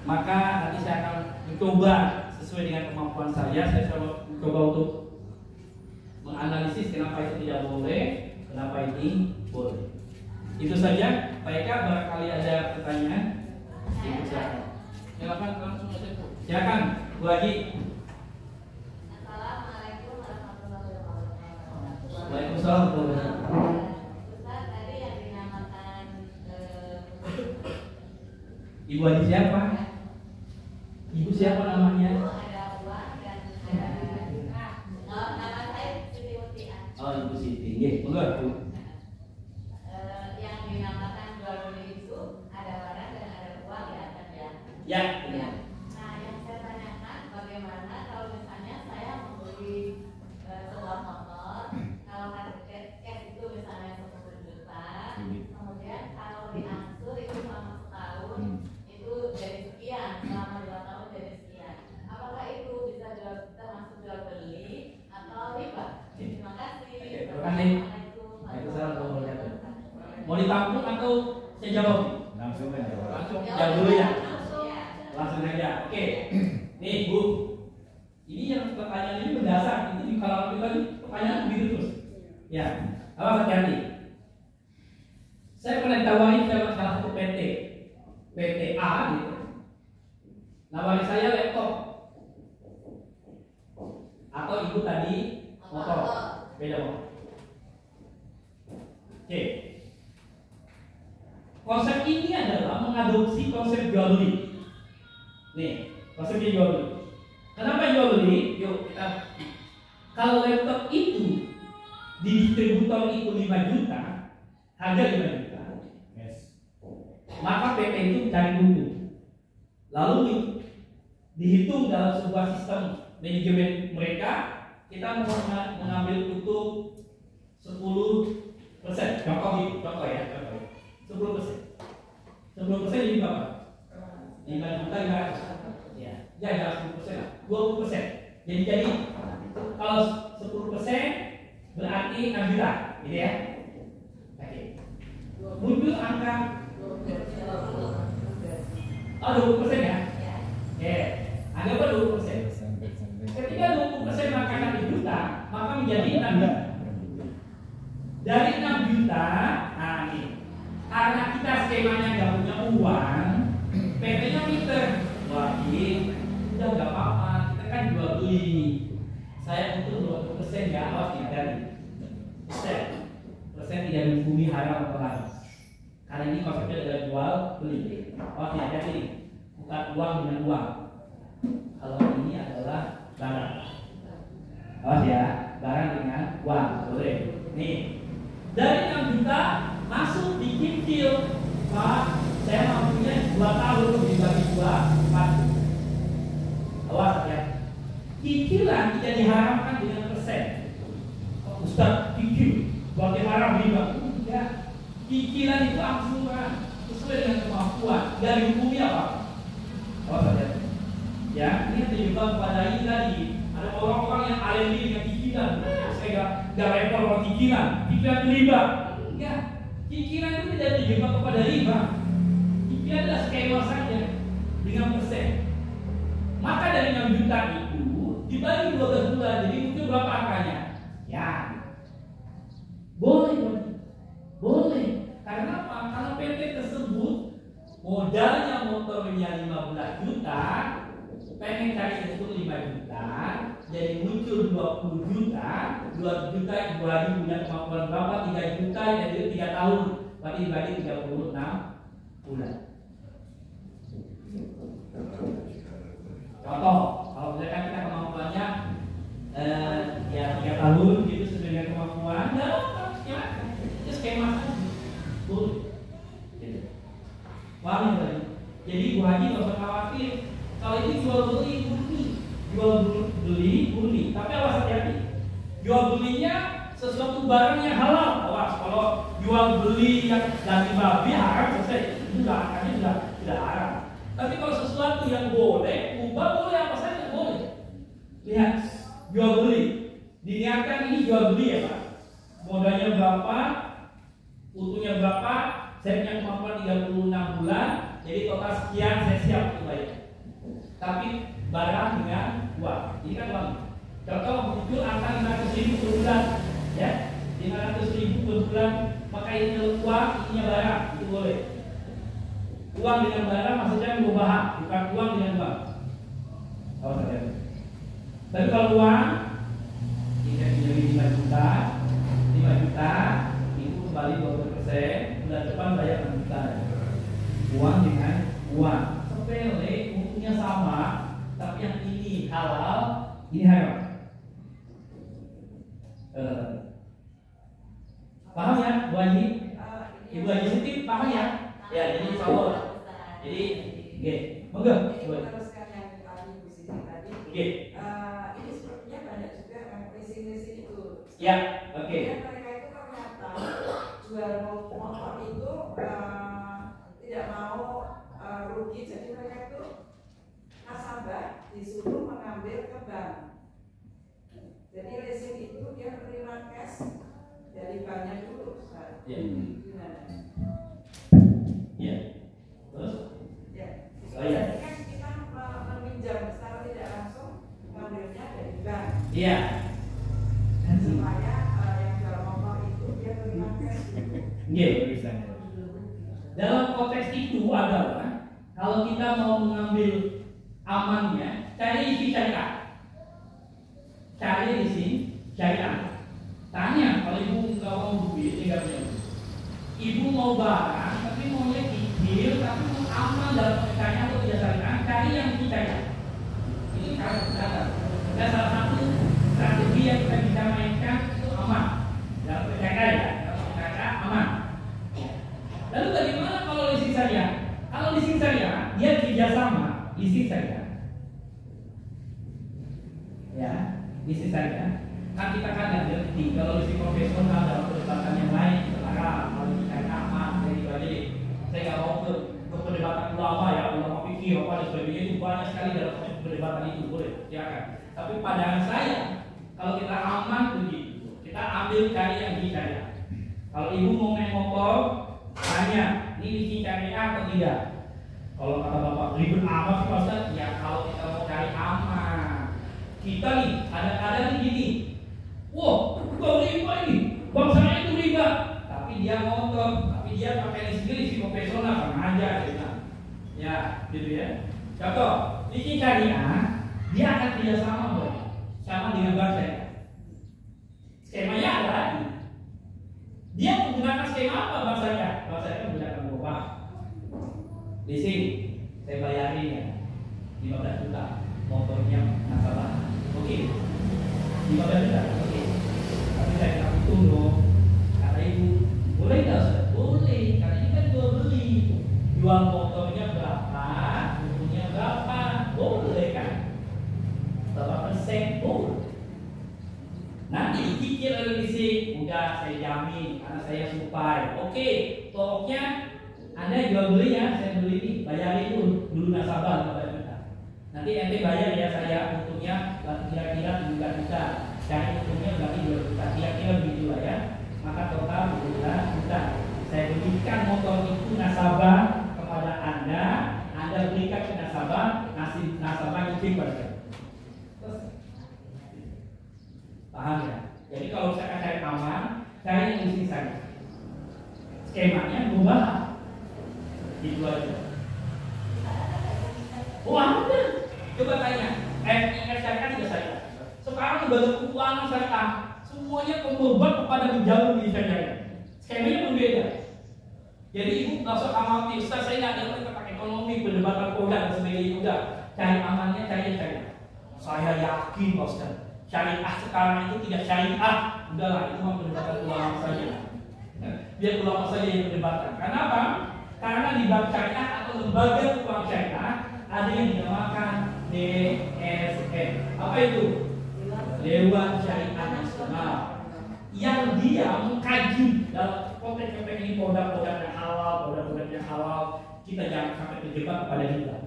maka nanti saya akan mencoba sesuai dengan kemampuan saya. Saya coba untuk menganalisis kenapa itu tidak boleh, kenapa ini boleh. Itu saja. Pak Eka, barangkali ada pertanyaan. Silakan langsung saja. Silakan, Bu Haji. Assalamualaikum warahmatullahi wabarakatuh. Waalaikumsalam. Ustaz, tadi yang dinamakan Ibu Haji siapa? Ibu siapa namanya? ada uang dan ada nama saya Siti Mutia. Oh, Ibu Siti. Nggih, monggo Bu. Yang dinamakan jual beli itu ada barang dan ada uang ya, kan ya? Ya. Ya. Nah, yang saya tanyakan bagaimana kalau misalnya saya membeli sebuah motor, kalau cash itu misalnya 10 juta, kemudian kalau diangsur itu selama setahun itu jadi sekian, selama 2 tahun jadi sekian. Apakah itu bisa termasuk jual beli atau riba? Terima kasih. Terima kasih. Mau ditampung atau saya jawab? Langsung aja. Langsung jawab dulu ya. Ya. Langsung aja. Oke. Nih Bu, ini yang pertanyaan ini mendasar. Itu di kalangan kita nih pertanyaan begitu terus. Ya, awas hati-hati. Saya pernah ditawarin sama salah satu PT A gitu. Nawarin saya laptop. Atau ibu tadi motor. Beda motor. Oke. Konsep ini adalah mengadopsi konsep jual beli. Nih, konsepnya jual beli. Kenapa jual beli? Yuk kita. Kalau laptop itu di distributor itu 5 juta, harga 5 juta. Yes. Maka PT itu cari untung. Lalu dihitung dalam sebuah sistem manajemen mereka, kita mengambil untung 10%. Contoh ya. 10% jadi berapa? 5 juta 500. Ya, 10% lah. 20%. Jadi kalau 10% berarti 6 juta, gitu ya. Oke. Muncul angka 20% ya? Ya. Anggaplah 20%. Ketika 20% maka 6 juta, maka menjadi 6 juta. Dari 6 juta, nah ini. Karena kita skemanya nggak punya uang, PT-nya pinter. Wah, ini udah nggak apa-apa, kita kan jual beli. Saya butuh 20% ya, awas tidak persen tidak menghubungi haram atau halal. Karena ini konsepnya adalah jual beli. Awas tidak ini, bukan uang dengan uang. Kalau ini adalah barang. Awas ya, barang dengan uang, boleh. Nih, dari 6 juta masuk dicicil, Pak. Saya mampunya 2 tahun dibagi 4. Awas ya. Cicilan tidak diharamkan dengan persen. Ustaz, cicil bagi haram riba. Tidak. Cicilan itu angsuran sesuai dengan kemampuan. Dari hukumnya apa? Awas ya. Ya, ini terjebak pada ini tadi. Ada orang-orang yang alergi dengan cicilan. Saya nggak repot kalau cicilan itu riba. Ya, cicilan itu tidak terjebak kepada riba. Cicilan adalah skema saja dengan persen. Maka dari 6 juta itu dibagi 12 bulan, jadi muncul berapa angkanya? Ya, boleh. Karena apa? Karena PT tersebut modalnya motornya 15 juta, pengen cari untung 5 juta, jadi muncul 20 juta, 2 juta dibagi punya kemampuan berapa? 3 juta, jadi 3 tahun, berarti dibagi 36 bulan. Contoh, kalau misalkan kita kemampuannya ya 3 tahun gitu sesuai dengan kemampuan, nggak apa-apa, silakan. Itu skema saja, boleh. Gitu. Paham ya tadi? Jadi Bu Haji nggak usah khawatir. Kalau itu jual beli murni, jual beli murni. Tapi awas hati-hati. Jual belinya sesuatu barang yang halal. Awas kalau jual beli yang daging babi haram selesai. Itu sudah haram. Tapi kalau sesuatu yang boleh, ubah boleh apa saja boleh. Lihat, jual beli. Diniatkan ini jual beli ya Pak. Modalnya berapa? Utuhnya berapa? Saya punya kemampuan 36 bulan. Jadi total sekian saya siap untuk bayar. Tapi barang dengan uang. Ini kan uang. Contoh muncul angka 500.000 per bulan, ya, 500.000 per bulan. Maka ini uang, ininya barang, itu boleh. Uang dengan barang maksudnya perubahan, bukan uang dengan uang. Tahu saja. Tapi kalau uang, jika menjadi 5 juta, itu kembali 20%, bulan depan bayar 6 juta. Uang dengan uang. Sepele, untungnya sama, tapi yang ini halal, ini haram. Paham ya, Bu Haji? Ibu Haji Siti, paham ya? Ya, jadi insya jadi, oke, monggo. Teruskan yang tadi Bu Siti tadi. Oke. Ini sepertinya banyak juga yang leasing itu. Ya, oke. Mereka itu ternyata jual motor itu tidak mau rugi, jadi mereka itu nasabah disuruh mengambil ke bank. Jadi leasing itu dia menerima cash dari banknya dulu. Ya. Gimana? Ya. Terus? Ya. Oh, ya. Jadi kan kita meminjam secara tidak langsung ngambilnya dari bank. Iya. Supaya yang jual motor itu dia terima cash dulu. Iya. Dalam konteks itu adalah kalau kita mau mengambil amannya, cari isi syariah. Cari isi syariah. Tanya kalau ibu nggak mau duit, nggak punya. Ibu mau barang, tapi maunya kecil, tapi mau aman dalam pernikahannya atau tidak syariah, cari yang syariah. Ini cara kita. Dan salah satu strategi yang kita bisa mainkan itu aman dalam pernikahan ya, dalam pernikahan aman. Lalu bagaimana kalau leasing syariah? Kalau leasing syariah, dia kerjasama leasing syariah. Ya, leasing syariah. Kan kita kan nggak ngerti kalau leasing profesional dalam perdebatan yang lain terlarang. Kalau leasing syariah aman, jadi saya nggak mau ke perdebatan ulama ya, ulama fikih apa dan sebagainya itu banyak sekali dalam perdebatan itu boleh, silakan. Tapi pandangan saya, kalau kita aman begitu, kita ambil cari yang di syariah. Kalau ibu mau main motor, tanya, ini leasing syariah atau tidak? Kalau kata bapak ribet amat sih Pak Ustaz, ya kalau kita mau cari aman, kita nih ada nih gini, wah, kau riba ini, bang saya itu riba, tapi dia motor, tapi dia pakai leasing profesional sama aja, ya, gitu ya. Contoh, leasing syariah, dia akan kerjasama sama dengan bank syariah. Skemanya ada lagi. Dia menggunakan skema apa bank syariah? Bank syariah menggunakan berapa? Leasing, saya bayarin ya 15 juta, motornya nasabah. Oke, 15 juta, oke. Tapi saya nggak hitung dong. Kata ibu, boleh nggak Ustaz? Boleh, karena ini kan jual beli. Jual motornya berapa, untungnya berapa, boleh kan? Berapa persen, boleh. Nanti dicicil oleh leasing, udah saya jamin karena saya supply. Oke, pokoknya Anda jual beli ya, saya beli ini, bayarin dulu nasabah 15 juta. Nanti ente bayar ya saya untungnya kira-kira 3 juta. Cari untungnya berarti 2 juta, kira-kira begitulah ya. Maka total 12 juta. Saya berikan motor itu nasabah kepada Anda berikan ke nasabah, nasabah nyicil pada saya. Paham ya? Jadi kalau saya cari aman, cari yang leasing saja. Skemanya berubah. Itu aja. Oh ada. Coba tanya. Ingat syariah tidak syariah. Sekarang lembaga keuangan syariah semuanya berubah kepada menjalur di syariah. Skemanya berbeda. Jadi ibu nggak usah khawatir, Ustaz saya nggak ada tentang ekonomi, perdebatan kodam dan sebagainya. Udah, cari amannya, cari syariah. Saya yakin Pak Ustaz, syariah sekarang itu tidak syariah. Udahlah, itu mah perdebatan ulama saja. Biar ulama saja yang berdebatkan. Kenapa? Karena di bank syariah atau lembaga keuangan syariah ada yang dinamakan DSN. Apa itu? Dewan Syariah Nasional. Yang dia mengkaji dalam konteks-konteks ini produk-produk yang halal, produk-produk yang halal, kita jangan sampai terjebak kepada kita.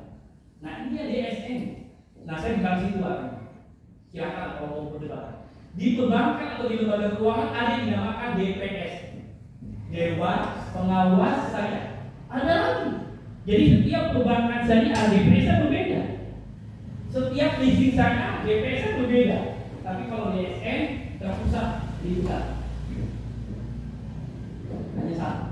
Nah ini ya DSN. Nah saya bukan situ Pak. Silakan kalau mau berdebat. Di perbankan atau di lembaga keuangan ada yang dinamakan DPS, Dewan Pengawas Syariah. Ada lagi. Jadi setiap perbankan syariah DPS berbeda. Setiap leasing syariah DPS berbeda. Tapi kalau DSN terpusat di pusat. Hanya satu.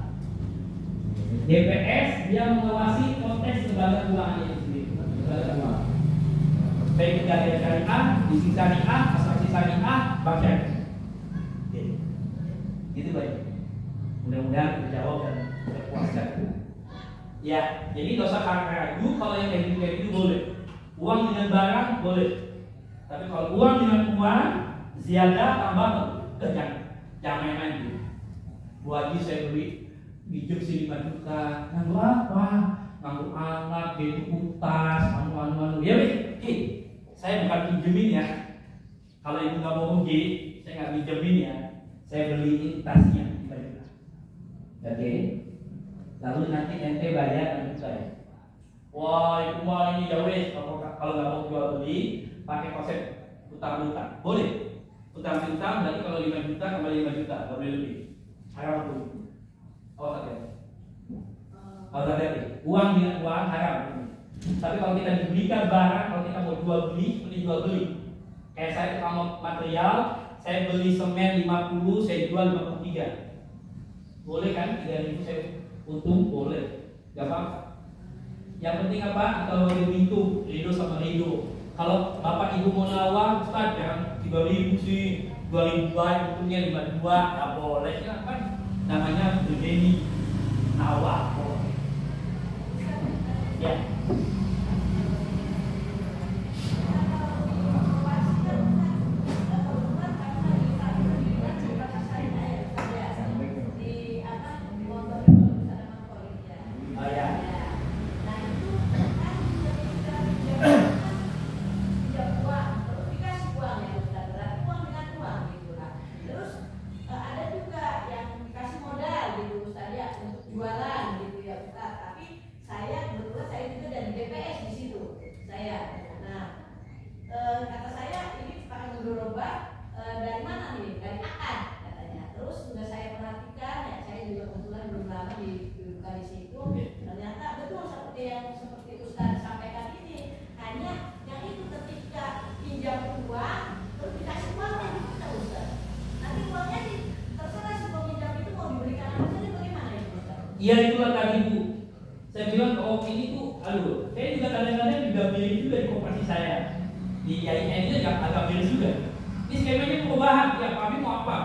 DPS dia mengawasi konteks lembaga keuangan itu sendiri. Lembaga keuangan. Baik pegadaian syariah, leasing syariah, asuransi syariah, bank syariah. Itu baik. Mudah-mudahan terjawab dan terpuaskan. Ya, jadi nggak usah ragu kalau yang kayak gitu boleh. Uang dengan barang boleh. Tapi kalau uang dengan uang, ziyadah tambah jangan main-main gitu. Bu Haji saya beli pinjam sih 5 juta, nganggu apa? Nganggu anak, dia itu tas, anu. Ya wes, saya bukan pinjemin ya. Kalau ibu nggak mau pergi, saya nggak pinjemin ya. Saya beliin tasnya 5 juta. Oke. Lalu nanti ente bayar 6 juta ya. Wah itu mah ini ya wes, kalau nggak mau jual beli pakai konsep utang-utang boleh. Utang-utang berarti kalau 5 juta kembali 5 juta, nggak boleh lebih. Haram tuh. Awas hati-hati. Uang dengan uang haram. Tapi kalau kita dibelikan barang, kalau kita mau jual beli, seperti jual beli. Kayak saya tukang material, saya beli semen 50, saya jual 53. Boleh kan? 3.000 saya untung boleh. Gak apa-apa. Yang penting apa? Kalau itu ridho sama ridho. Kalau bapak ibu mau nawar, Ustaz jangan 3.000 sih, 2.000 baik, untungnya 52, nggak boleh ya kan? Namanya begini nawar. Ya. Ya itulah tadi Bu. Saya bilang oh ini tuh, aduh, saya juga kadang-kadang juga beli juga di koperasi saya. Di IAIN itu agak beli juga. Ini skemanya perubahan, ya Pak mau apa?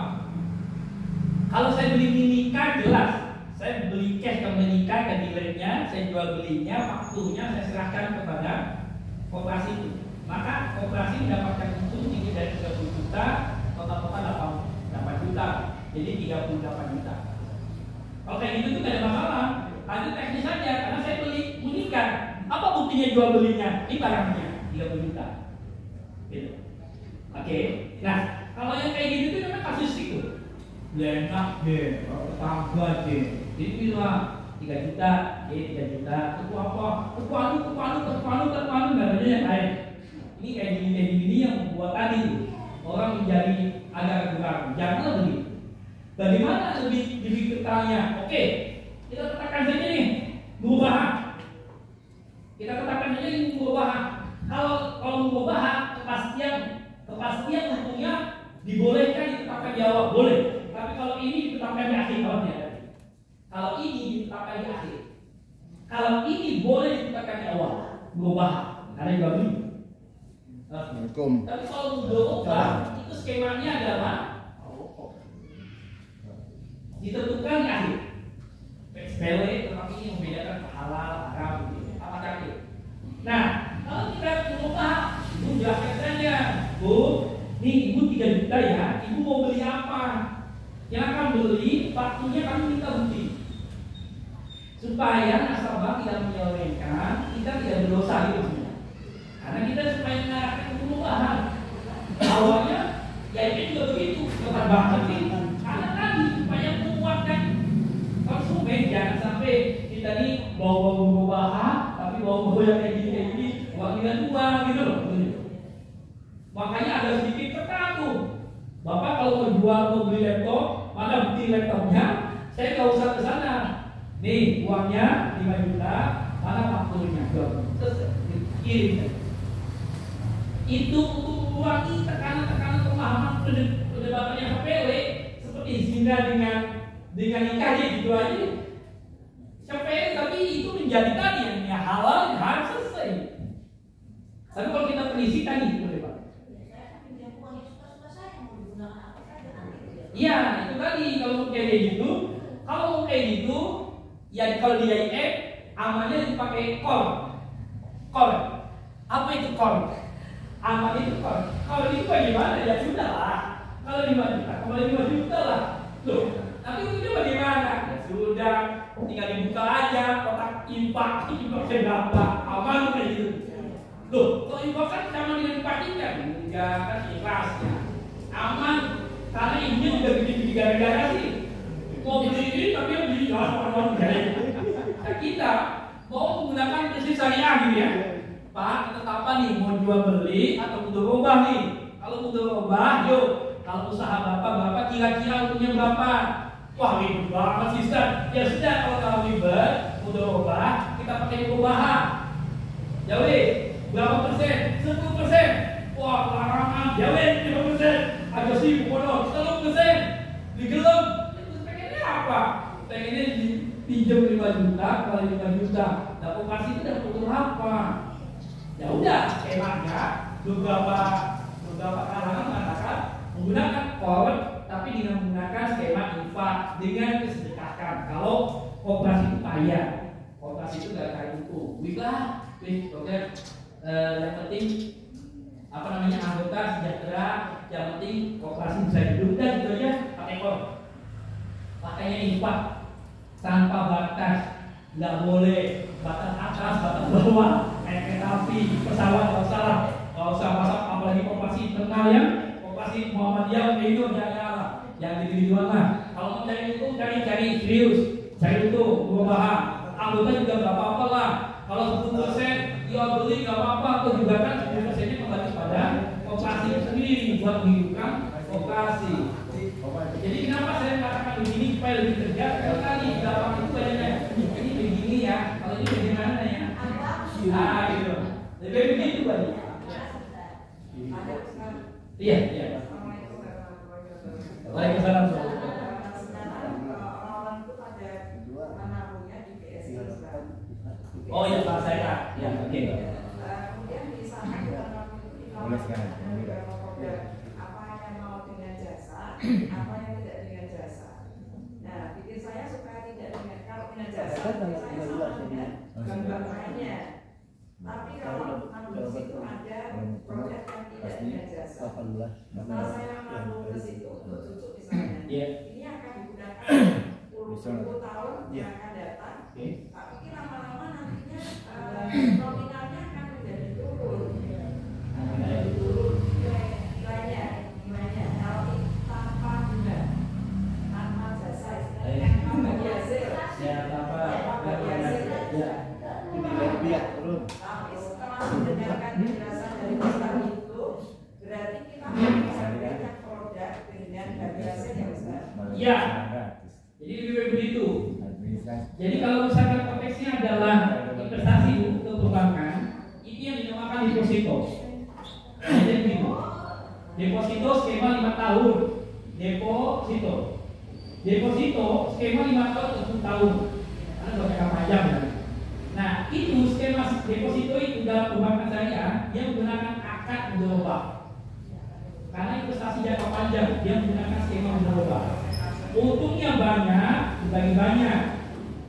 Kalau saya beli minika jelas, saya beli cash ke minika ke dealernya, saya jual belinya, fakturnya saya serahkan kepada koperasi itu. Maka koperasi mendapatkan untung tinggi dari 30 juta, total 8 juta, jadi 38 juta. Kalau kayak gitu tuh gak ada masalah. Lanjut teknis saja, karena saya beli menikah. Apa buktinya jual belinya? Ini barangnya 30 juta. Gitu. Oke. Nah, kalau yang kayak gitu tuh memang kasus itu. Enak deh, tetangga deh. Jadi bilang 3 juta, 3 juta. Itu apa? Kekuanu, namanya yang lain. Ini kayak gini yang membuat tadi orang menjadi agak ragu-ragu. Janganlah begitu. Bagaimana lebih detailnya? Oke, kita tetapkan saja nih mubah. Kita tetapkan saja nih mubah. Kalau mubah kepastian hukumnya dibolehkan ditetapkan di awal boleh. Tapi kalau ini ditetapkan di akhir tahunnya. Kalau ini ditetapkan di akhir. Kalau ini boleh ditetapkan di awal mubah. Karena juga beli. Tapi kalau mubah itu skemanya adalah ditentukan di akhir. sepele, tetapi ini membedakan halal, haram, gitu. Apa tadi? Nah, kalau kita coba, ibu jelaskan saja, Bu, nih ibu 3 juta ya, ibu mau beli apa? Yang akan beli, waktunya kami minta bukti. Supaya nasabah tidak menyelewengkan, kita tidak berdosa gitu maksudnya. Karena kita supaya mengarahkan ke perubahan. Awalnya, ya ini juga begitu, kepada banget sih. Karena tadi supaya menguatkan konsumen, jangan sampai kita nih bawa bahan, tapi bawa yang kayak gini, uang dengan uang gitu loh. Makanya ada sedikit tekan tuh. Bapak kalau mau jual, mau beli laptop, mana bukti laptopnya? Saya nggak usah ke sana. Nih uangnya 5 juta, mana fakturnya? Kirim. Itu untuk mengurangi tekanan-tekanan pemahaman perdebatan yang sepele seperti zina dengan nikah gitu aja. Sepele tapi itu menjadi tadi yang halal yang harus selesai. Tapi kalau kita teliti tadi boleh Pak. Iya itu tadi kalau kayak gitu, kalau kayak gitu ya kalau di IF amalnya dipakai kor. Apa itu kor? Amal itu kor. Kalau itu bagaimana? Ya sudah lah. Kalau 5 juta, kembali 5 juta lah. Loh, tapi itu bagaimana? Ya sudah, tinggal dibuka aja kotak infak berapa? Amal kayak gitu. Loh, kalau infak kan sama dengan dipastikan? Enggak, kan ikhlasnya. Aman, karena ini udah gede-gede gara-gara sih. Mau beli ini tapi yang beli orang kita mau menggunakan prinsip syariah gitu ya. Pak, tetap apa nih? Mau jual beli atau mudharabah nih? Kalau mudharabah, yuk. Kalau usaha bapak kira-kira untungnya berapa? Wah, ribet banget sih Ustaz. Ya sudah, kalau ribet, mudharabah, kita pakai mudharabah. Ya weh, berapa persen? 10%. Wah, larangan. Ya weh, 5%. Agak sih, bodoh. 10%. Digelem. Pengennya apa? Pengennya pinjam 5 juta, kali 5 juta. Nah, operasi itu dapat untung apa? Ya udah, emangnya beberapa kalangan mengatakan menggunakan forward tapi dengan menggunakan skema infak dengan kesedekahkan. Kalau operasi itu payah, operasi itu gak kayak itu. Wibah, oke. Yang penting apa namanya anggota sejahtera, yang penting operasi bisa hidup dan gitu aja pakai kor. Makanya infak tanpa batas, nggak boleh batas atas, batas bawah. Kayak api, pesawat nggak salah, nggak usah masak apalagi operasi internal ya, operasi Muhammadiyah itu jangan yang gitu-gituan lah. Kalau mau cari itu cari serius, cari itu perubahan. Anggota juga nggak apa-apa lah. Kalau 10% jual beli nggak apa-apa, atau juga kan 10%-nya kembali pada operasi itu sendiri buat menghidupkan operasi. Jadi kenapa saya katakan begini supaya lebih tegas? Kalau tadi dalam itu banyaknya ini begini ya, kalau ini bagaimana ya? Ah gitu. Lebih begitu Pak. Iya. Waalaikumsalam. Oh iya Pak saya. Ya oke. Kemudian di sana Boleh sekarang. apa yang mau dengan jasa, apa yang tidak dengan jasa. Nah, pikir saya supaya tidak dengan kalau dengan jasa, saya sama dengan gambar mainnya. Tapi kalau di situ ada proyek yang tidak dengan jasa. Setelah saya lalu ke situ untuk cucu misalnya, ini akan digunakan 10 tahun yang akan datang. Tapi lama-lama nantinya nominalnya akan menjadi turun. Nilainya. Kalau tanpa guna, tanpa jasa, tanpa bagi hasil. Bagi hasil. Tapi setelah mendengarkan penjelasan dari Ustaz itu, berarti kita bisa memberikan produk dengan bagi hasil yang besar. Iya. Jadi lebih begitu. Jadi kalau misalkan konteksnya adalah investasi untuk perbankan, itu yang dinamakan deposito. Jadi begitu. Deposito skema 5 tahun. Deposito skema 5 tahun untuk tahun. Karena sudah jangka panjang kan. Nah, itu skema deposito itu dalam perbankan syariah dia menggunakan akad mudharabah. Karena investasi jangka panjang dia menggunakan skema mudharabah. Untungnya banyak, dibagi banyak.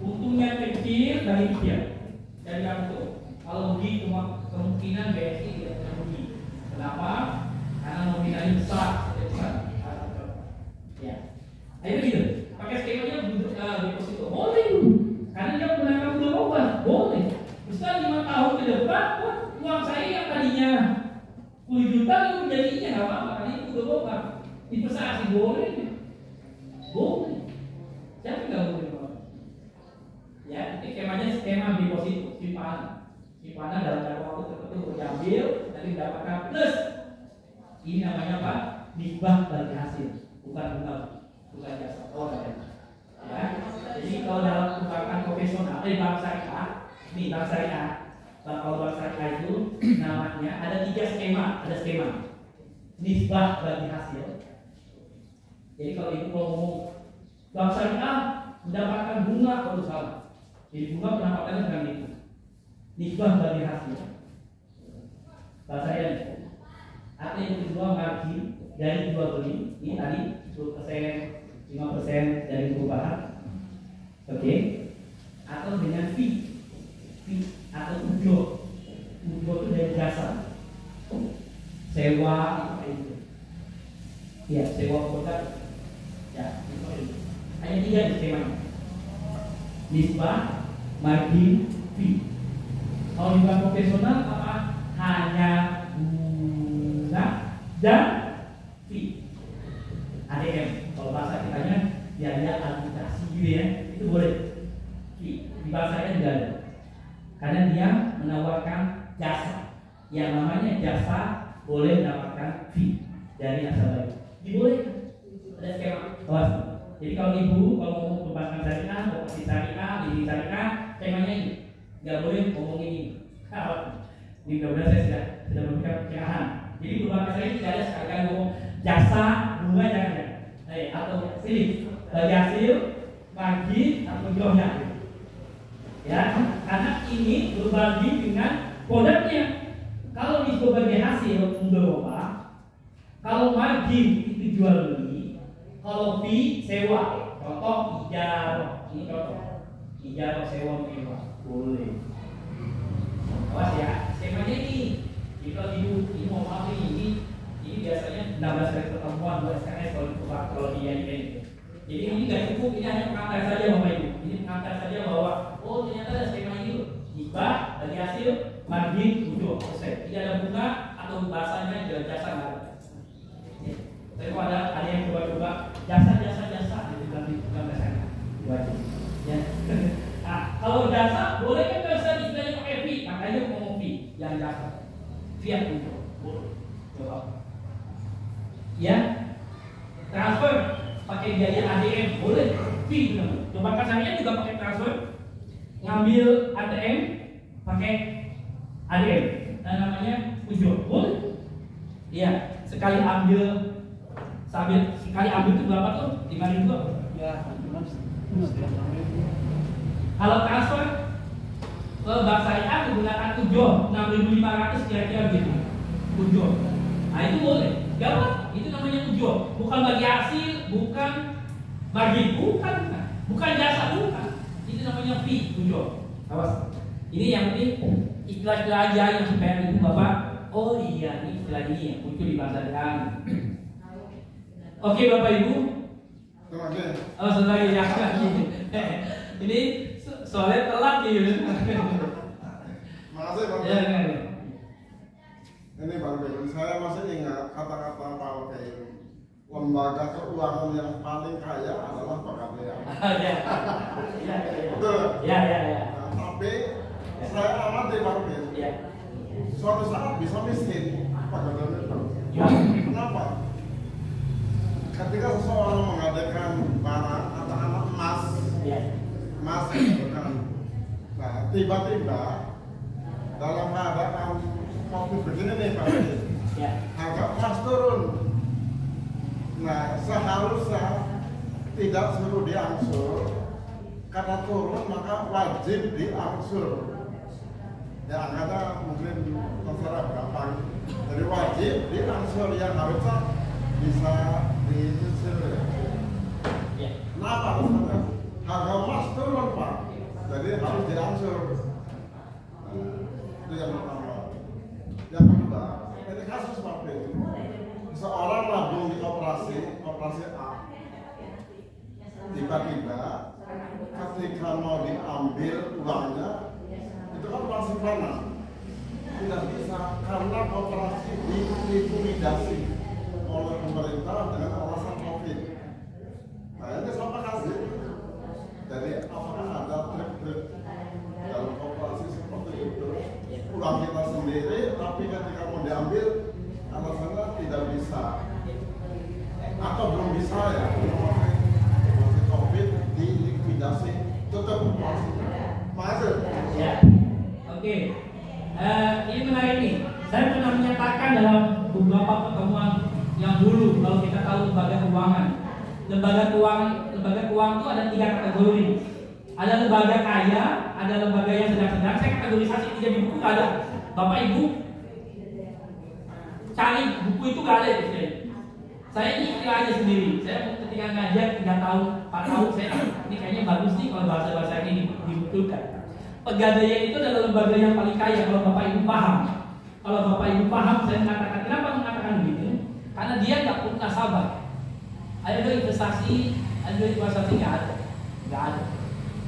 Untungnya kecil dari kecil. Jadi aku kalau rugi cuma kemungkinan BSI tidak akan rugi. Kenapa? Karena nominalnya besar. Ya. Ayo gitu. Pakai skemanya deposito boleh. Karena dia menggunakan berubah boleh. Bisa 5 tahun ke depan, uang saya yang tadinya 10 juta itu jadinya nggak apa-apa. Kali itu berubah. Investasi boleh. Boleh. Siapa nggak boleh? Ya, ini skema deposito simpanan dalam jangka waktu tertentu diambil nanti mendapatkan plus. Ini namanya apa? Nisbah bagi hasil, bukan bunga, bukan jasa. Oh, ya. Jadi kalau dalam perbankan profesional, bank syariah, nih bank syariah, kalau bank syariah itu namanya ada 3 skema, ada skema nisbah bagi hasil. Jadi kalau ibu mau ngomong bank syariah mendapatkan bunga, kalau salah. Jadi bunga penampakannya dengan itu. Nisbah bagi hasil. Bahasa yang artinya yang kedua margin dari jual beli. Ini tadi 10%, 5% dari perubahan. Oke. Atau dengan fee atau ujur. Ujur itu dari jasa. Sewa itu. Ya, sewa produk. Ya, itu. Hanya 3 skemanya. Nisbah, margin, fee. Kalau di bank profesional apa? Hanya bunga dan fee. ADM. Kalau bahasa kitanya biaya administrasi gitu ya, itu boleh. Fee. Di bahasa saya juga ada. Karena dia menawarkan jasa. Yang namanya jasa boleh mendapatkan fee dari nasabah. Dibolehkan. Ada skema. Jadi kalau ibu kalau mau perbankan syariah, operasi syariah, leasing syariah, temanya ini nggak boleh ngomong ini. Ini benar-benar saya sudah memberikan pencerahan. Jadi perbankan syariah tidak ada sekali ngomong jasa bunga jangan. Atau sini bagi hasil, margin atau jualnya. Ya, karena ini berbagi dengan produknya. Kalau itu bagi hasil untuk apa? Kalau margin itu jual beli. Kalau fee sewa, contoh ijarah, ini contoh ijarah sewa mewah boleh. Awas ya, skemanya ini. Jadi kalau ini mau maaf ini biasanya 16 kali pertemuan 2 SKS kalau dia ini. Jadi ini nggak cukup, ini hanya pengantar saja bapak ibu. Ini pengantar saja bahwa oh ternyata ada skema itu. Hibah dari hasil, margin, ujung, selesai. Tidak ada bunga atau bahasanya jual jasa nggak ada. Tapi kalau ada yang coba-coba jasa itu bukan dasarnya wajib. Ya. Nah, kalau jasa boleh kan bisa istilahnya pakai fee, makanya ngomong fee yang jasa. Fiat itu boleh. Coba. Ya. Transfer pakai biaya ATM boleh. Fee benar. Coba kan saya juga pakai transfer. Ngambil ATM pakai ATM. Dan namanya ujung boleh. Iya, sekali ambil itu berapa tuh? 5.000 ya. Kalau transfer ke bank syariah menggunakan ujung 6.500 kira-kira gitu. Ujung. Nah itu boleh. Gawat, itu namanya ujung. Bukan bagi hasil, bukan margin, bukan jasa, bukan. Itu namanya fee ujung. Awas. Ini yang penting istilah-istilah aja yang supaya ibu bapak. Oh iya, ini istilah ini yang muncul di bahasa syariah. Oke Bapak Ibu. Oh sudah ya. Ini soalnya telat gitu. Makasih Bang. Ya. Ini Bang Ben, saya masih ingat kata-kata Pak Oke. Lembaga keuangan yang paling kaya adalah Pegadaian. Ya. Betul. Ya. Nah, tapi saya amati Bang Ben. Ya. Suatu saat bisa miskin Pegadaian itu. Ya. Kenapa? Ketika seseorang mengadakan barang atau anak emas, emas bukan. Nah, tiba-tiba dalam keadaan mobil begini nih Pak, harga emas turun. Nah, seharusnya tidak suruh diangsur, karena turun maka wajib diangsur. Ya, angkanya mungkin terserah berapa. Jadi wajib diangsur yang harusnya bisa diusir. Kenapa? Harga emas turun Pak. Jadi harus diangsur. Itu yang pertama. Yang kedua, ini kasus seperti itu. Seorang nabung di operasi A. Tiba-tiba ketika mau diambil uangnya, itu kan operasi pelayanan. Tidak bisa karena operasi dilikuidasi oleh pemerintah dengan alasan COVID. Nah ini sama kasih. Jadi apakah ada trik-trik dalam operasi seperti itu? Uang kita sendiri, tapi ketika mau diambil alasannya tidak bisa atau belum bisa ya, masih COVID dilikuidasi, tutup operasi. Masuk. Ya, oke. Ini menarik nih. Saya pernah menyatakan dalam beberapa pertemuan yang dulu, kalau kita tahu lembaga keuangan. Lembaga keuangan itu ada 3 kategori. Ada lembaga kaya, ada lembaga yang sedang-sedang. Saya kategorisasi 3 di buku ada. Bapak Ibu cari buku itu gak ada ya. Saya ini istilah aja sendiri. Saya ketika ngajar 3 tahun, 4 tahun, saya ini kayaknya bagus nih kalau bahasa ini dibetulkan. Pegadaian itu adalah lembaga yang paling kaya kalau Bapak Ibu paham. Kalau Bapak Ibu paham, saya mengatakan kenapa mengatakan begitu? Karena dia nggak punya nasabah. Ada investasi, nggak ada.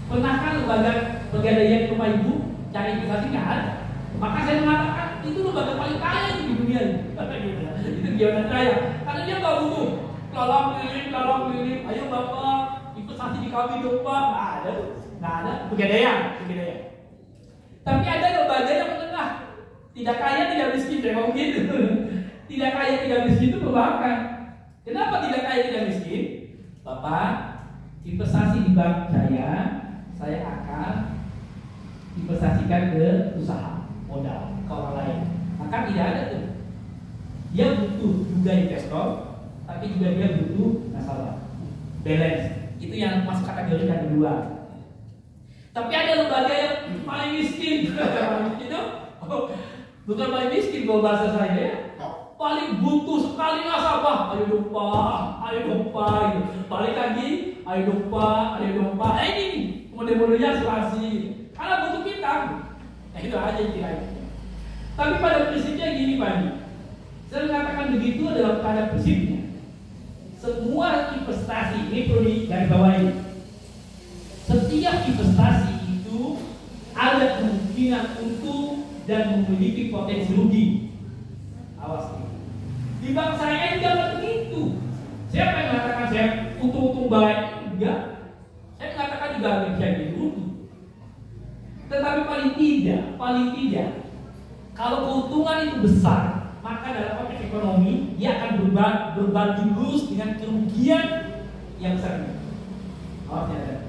Pernahkah lembaga pegadaian rumah ibu cari investasi? Nggak ada. Maka saya mengatakan itu lembaga paling kaya di dunia ini. Itu gimana saya? Karena dia nggak butuh tolong keliling. Ayo Bapak investasi di kami dong Pak. Nggak ada. Pegadaian. Tapi ada lembaga yang menengah, tidak kaya tidak miskin, saya mau gitu. Tidak kaya tidak miskin itu perbankan. Kenapa tidak kaya tidak miskin? Bapak investasi di bank saya akan investasikan ke usaha modal ke orang lain. Maka tidak ada tuh. Dia butuh juga investor, tapi juga dia butuh nasabah. Balance. Itu yang masuk kategori yang kedua. Tapi ada lembaga yang paling miskin. Itu bukan paling miskin kalau bahasa saya ya. Paling butuh sekali nasabah. Ayo dong Pak. Balik lagi. Ayo dong Pak. Ini nih model-modelnya asuransi. Karena butuh kita. Itu aja kira-kira. Tapi pada prinsipnya gini Pak. Saya mengatakan begitu adalah pada prinsipnya. Semua investasi ini perlu digarisbawahi. Setiap investasi itu ada kemungkinan untung dan memiliki potensi rugi. Awas nih. Di bank saya juga begitu. Siapa yang mengatakan saya untung baik? Enggak. Saya mengatakan juga ada bisa rugi. Tetapi paling tidak, kalau keuntungan itu besar, maka dalam konteks ekonomi dia akan berbanding lurus dengan kerugian yang besar. Awas ya.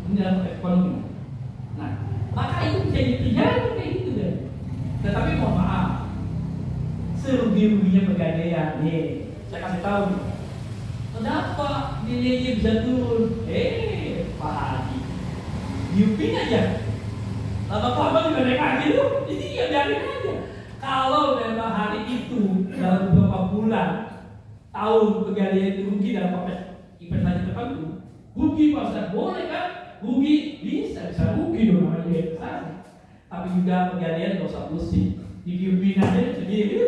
Ini dalam ekonomi. Nah, maka itu bisa terjadi kayak gitu deh. Tetapi mohon maaf, serugi-ruginya pegadaian nih. Saya kasih tahu nih. Kenapa nilainya bisa turun? Pak Haji, diupin aja. Lama-lama juga naik lagi tuh. Jadi ya biarin aja. Kalau memang hari itu dalam beberapa bulan tahun pegadaian itu rugi dalam konteks investasi tertentu, rugi pasar boleh kan? Rugi bisa rugi dong namanya investasi. Tapi juga pegadaian nggak usah pusing, didiupin aja sendiri,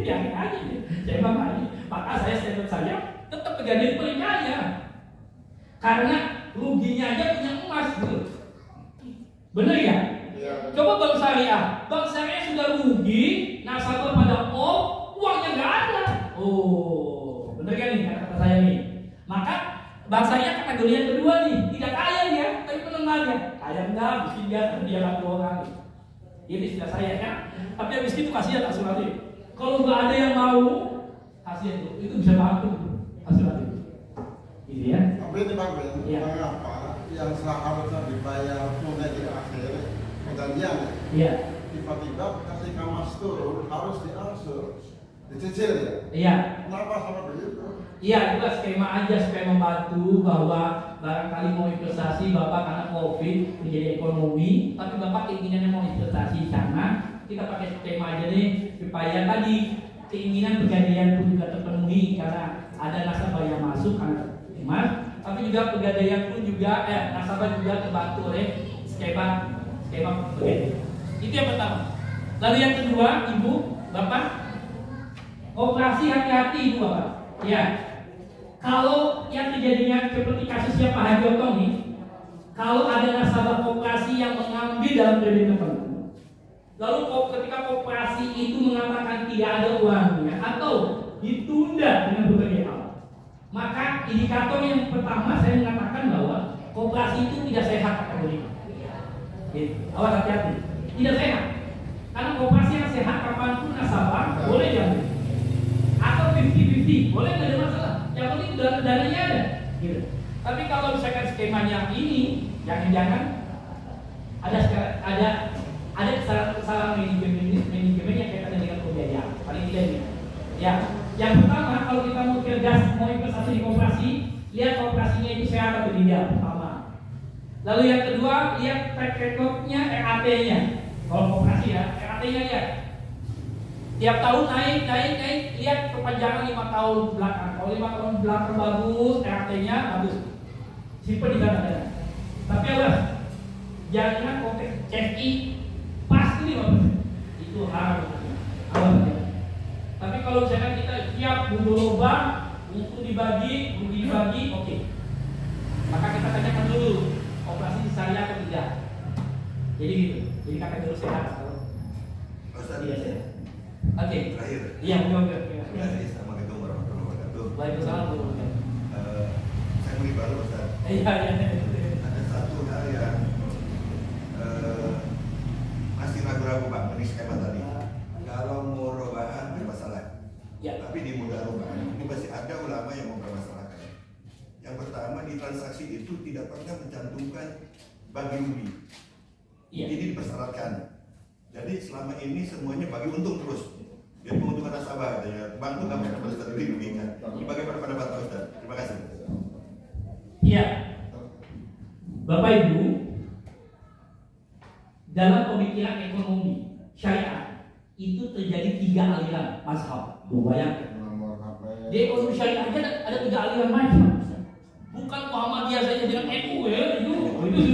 biarin aja deh. Saya makanya, maka saya statement saya tetap pegadaian paling kaya, karena ruginya aja punya emas gitu. Bener ya? Coba bank syariah sudah rugi, nasabah pada uangnya nggak ada. Oh, bener kan nih kata saya nih? Maka bank syariah kategori yang kedua nih, tidak kaya dia, tapi menengahnya. Kaya enggak, miskin dia, tapi dia nggak orang. Ini istilah saya kan. Tapi yang miskin itu kasihan asuransi. Kalau nggak ada yang mau, kasihan itu bisa bantu asuransi. Gitu ya. Tapi ini Pak Ben, mengapa yang seharusnya dibayar tunai di akhir perjanjian? Iya. Tiba-tiba ketika mas turun harus diangsur, dicicil ya? Iya. Kenapa sama begitu? Iya, itu skema aja supaya membantu bahwa barangkali mau investasi Bapak karena COVID menjadi ekonomi, tapi Bapak keinginannya mau investasi di sana, kita pakai skema aja nih supaya tadi keinginan pegadaian pun juga terpenuhi karena ada nasabah yang masuk karena emas, tapi juga pegadaian pun juga nasabah juga terbantu oleh skema begitu. Itu yang pertama. Lalu yang kedua, Ibu, Bapak, operasi hati-hati Ibu Bapak. Ya. Kalau yang terjadinya seperti kasusnya Pak Haji Otong nih, kalau ada nasabah koperasi yang mengambil dalam kredit tertentu, lalu ketika koperasi itu mengatakan tidak ada uangnya atau ditunda dengan berbagai hal, maka indikator yang pertama saya mengatakan bahwa koperasi itu tidak sehat kategori. Awas hati-hati, tidak sehat. Karena koperasi yang sehat kapanpun nasabah boleh diambil, atau 50-50 boleh, nggak ada masalah. Yang penting dananya ada. Gitu. Tapi kalau misalkan skemanya ini, jangan-jangan ada kesalahan manajemen yang kaitannya dengan pembiayaan. Paling tidak ini. Ya, yang pertama kalau kita mau cerdas mau investasi di koperasi, lihat koperasinya itu sehat atau tidak pertama. Lalu yang kedua, lihat track recordnya, EAT-nya. Kalau koperasi ya, EAT-nya lihat. Tiap tahun naik, lihat perpanjangan 5 tahun belakang. Kalau 5 tahun belakang bagus, EAT-nya bagus, simpen di sana. Tapi awas, jangan konteks CFI pasti 5%. Itu harus awas. Tapi kalau misalkan kita siap butuh lubang, untuk dibagi, oke. Maka kita tanyakan dulu, operasi syariah atau tidak. Jadi gitu. Jadi kakak dulu sehat. Ustaz, iya sehat. Oke. Terakhir. Iya, oke. Assalamualaikum warahmatullahi wabarakatuh. Waalaikumsalam warahmatullahi wabarakatuh. Saya mau baru Ustaz. Iya. Ada satu hal yang masih ragu-ragu Pak, ini skema tadi. Kalau murabahan bermasalah. Ya. Tapi di mudarobahan ini masih ada ulama yang mempermasalahkan. Yang pertama, di transaksi itu tidak pernah mencantumkan bagi rugi. Iya. Ini dipersyaratkan. Jadi selama ini semuanya bagi untung terus. Jadi menguntungkan nasabah katanya. Bank itu nggak pernah Ustaz dirugikan. Ini bagaimana pendapat Pak Ustaz? Terima kasih. Iya. Bapak Ibu, dalam pemikiran ekonomi syariah itu terjadi 3 aliran mazhab. Bayangkan. Di ekonomi syariah aja ada 3 aliran mazhab. Bukan Muhammadiyah saja dengan NU ya, itu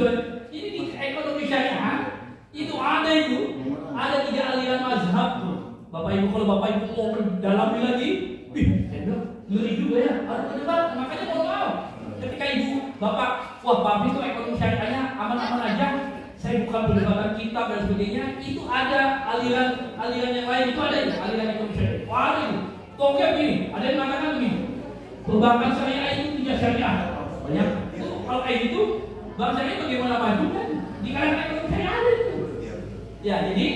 sudah. Ini di ekonomi syariah itu ada 3 aliran mazhab tuh. Bapak Ibu, kalau Bapak Ibu mau mendalami lagi, ngeri juga ya. Makanya mohon maaf. Ketika Ibu, Bapak, wah Bapak itu ekonomi syariahnya aman-aman aja. Saya bukan perdebatan kitab dan sebagainya. Itu ada aliran yang lain, itu ada ya, aliran ekonomi syariah. Wah ada itu. Tokyo begini, ada yang mengatakan begini. Perbankan syariah itu tidak syariah. Banyak. Itu kalau kayak gitu, bangsa ini bagaimana maju kan? Di kalangan ekonomi syariah ada itu. Ya, jadi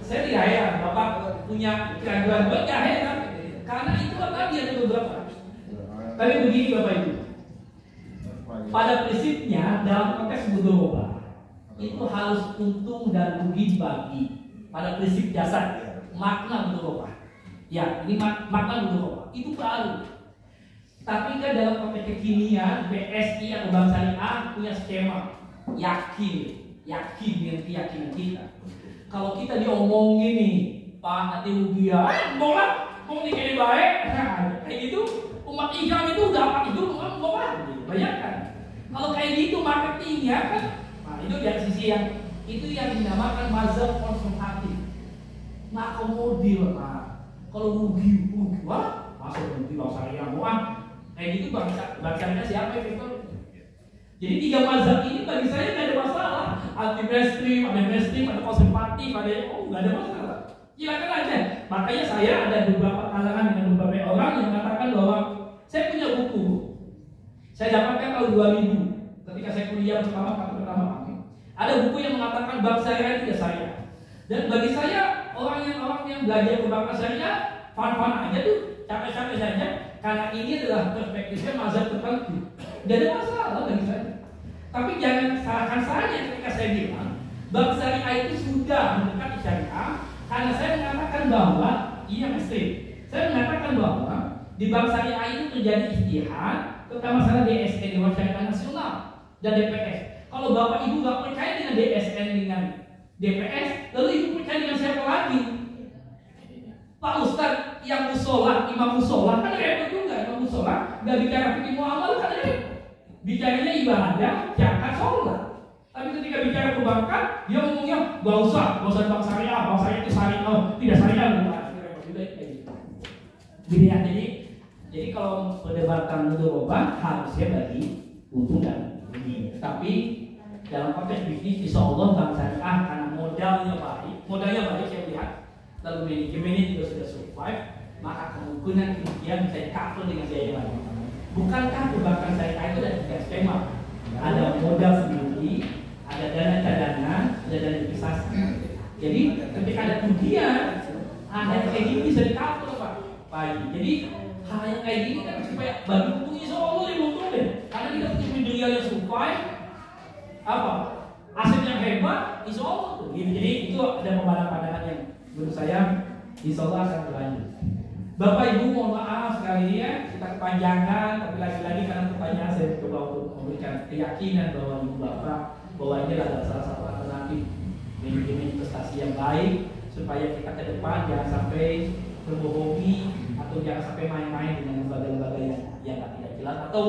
saya tidak heran Bapak punya keraguan, buat tidak heran. Karena itu tadi ada beberapa. Tapi begini Bapak Ibu, pada prinsipnya dalam konteks mudharabah itu harus untung dan rugi dibagi. Pada prinsip dasar makna mudharabah. Ya, ini makna mudharabah itu baru. Tapi kan dalam konteks kekinian BSI atau Bank Syariah punya skema yakin dengan keyakinan kita. Kalau kita diomongin nih, Pak nanti rugi ya, mau nih kayak baik, kayak gitu umat Islam itu dapat itu mau bayangkan. Kalau kayak gitu marketingnya kan, nah itu dari sisi yang itu yang dinamakan mazhab konservatif. Nah akomodir Pak, kalau rugi wah masuk nanti Bank Syariah kayak gitu bacanya siapa itu? Jadi 3 mazhab ini bagi saya nggak ada masalah. Anti mainstream, ada konservatif, nggak ada masalah. Silakan aja. Makanya saya ada beberapa kalangan dengan beberapa orang yang mengatakan bahwa saya punya buku. Saya dapatkan tahun 2000 ketika saya kuliah pertama kali. Ada buku yang mengatakan bank syariah tidak syariah. Dan bagi saya orang yang belajar perbankan syariah fun-fun aja tuh, capek-capek saja. Karena ini adalah perspektifnya mazhab tertentu. Tidak ada masalah bagi saya. Tapi jangan salahkan saya ketika saya bilang bank syariah itu sudah mendekati syariah. Karena saya mengatakan bahwa iya mesti. Saya mengatakan bahwa di bank syariah itu terjadi ijtihad tentang masalah DSN Dewan Syariah Nasional dan DPS. Kalau Bapak Ibu nggak percaya dengan DSN dengan DPS, lalu Ibu percaya dengan siapa lagi? Pak Ustadz yang musola, imam musola kan repot juga. Imam musola nggak bicara fikih muamalah kan repot. Bicaranya ibadah, zakat, sholat. Tapi ketika bicara perbankan, dia ngomongnya gak usah bank syariah itu syariah, tidak syariah gitu ya. Jadi kalau mendebatkan mudharabah harusnya bagi untung dan rugi. Tapi dalam konteks bisnis, insya Allah bank syariah karena modalnya baik saya lihat, lalu manajemennya juga sudah survive, maka kemungkinan kemudian bisa cover dengan biaya lain. Bukankah perbankan syariah itu ada 3 skema? Ada modal sendiri, ada dana cadangan, ada dana investasi. Jadi ketika ada kerugian, hal kayak gini bisa di-cover Pak. Jadi hal yang kayak gini kan supaya bagi untung insya Allah diuntungin. Karena kita punya media yang survive, aset yang hebat, insya Allah tuh. Jadi itu ada pandangan yang menurut saya insya Allah akan berlanjut. Bapak Ibu mohon maaf sekali ya kita kepanjangan, tapi lagi-lagi karena pertanyaan saya coba untuk memberikan keyakinan bahwa Ibu Bapak bahwa ini adalah salah satu alternatif manajemen investasi yang baik supaya kita ke depan jangan sampai berbohongi atau jangan sampai main-main dengan lembaga-lembaga yang tidak jelas atau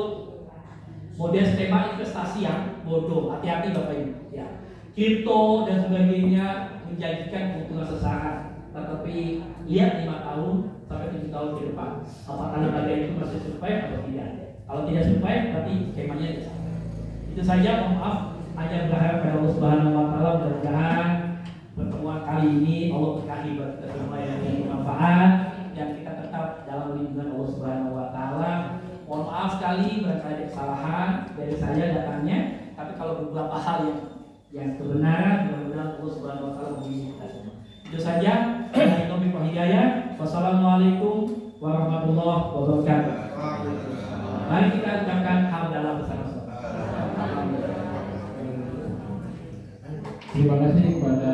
model skema investasi yang bodoh. Hati-hati Bapak Ibu ya. Kripto dan sebagainya menjanjikan keuntungan sesaat, tetapi lihat 5 tahun sampai 7 tahun ke depan apakah lembaga itu masih survive atau tidak. Kalau tidak survive berarti skemanya tidak. Itu saja, mohon maaf, hanya berharap pada Allah Subhanahu wa taala mudah-mudahan pertemuan kali ini Allah berkahi buat kita semua yang bermanfaat dan kita tetap dalam lindungan Allah Subhanahu wa taala. Mohon maaf sekali barangkali ada kesalahan dari saya datangnya, tapi kalau beberapa hal yang kebenaran mudah-mudahan Allah Subhanahu wa taala membimbing kita semua. Itu saja. Wassalamualaikum warahmatullahi wabarakatuh. Mari kita ucapkan hamdalah bersama-sama. Terima kasih kepada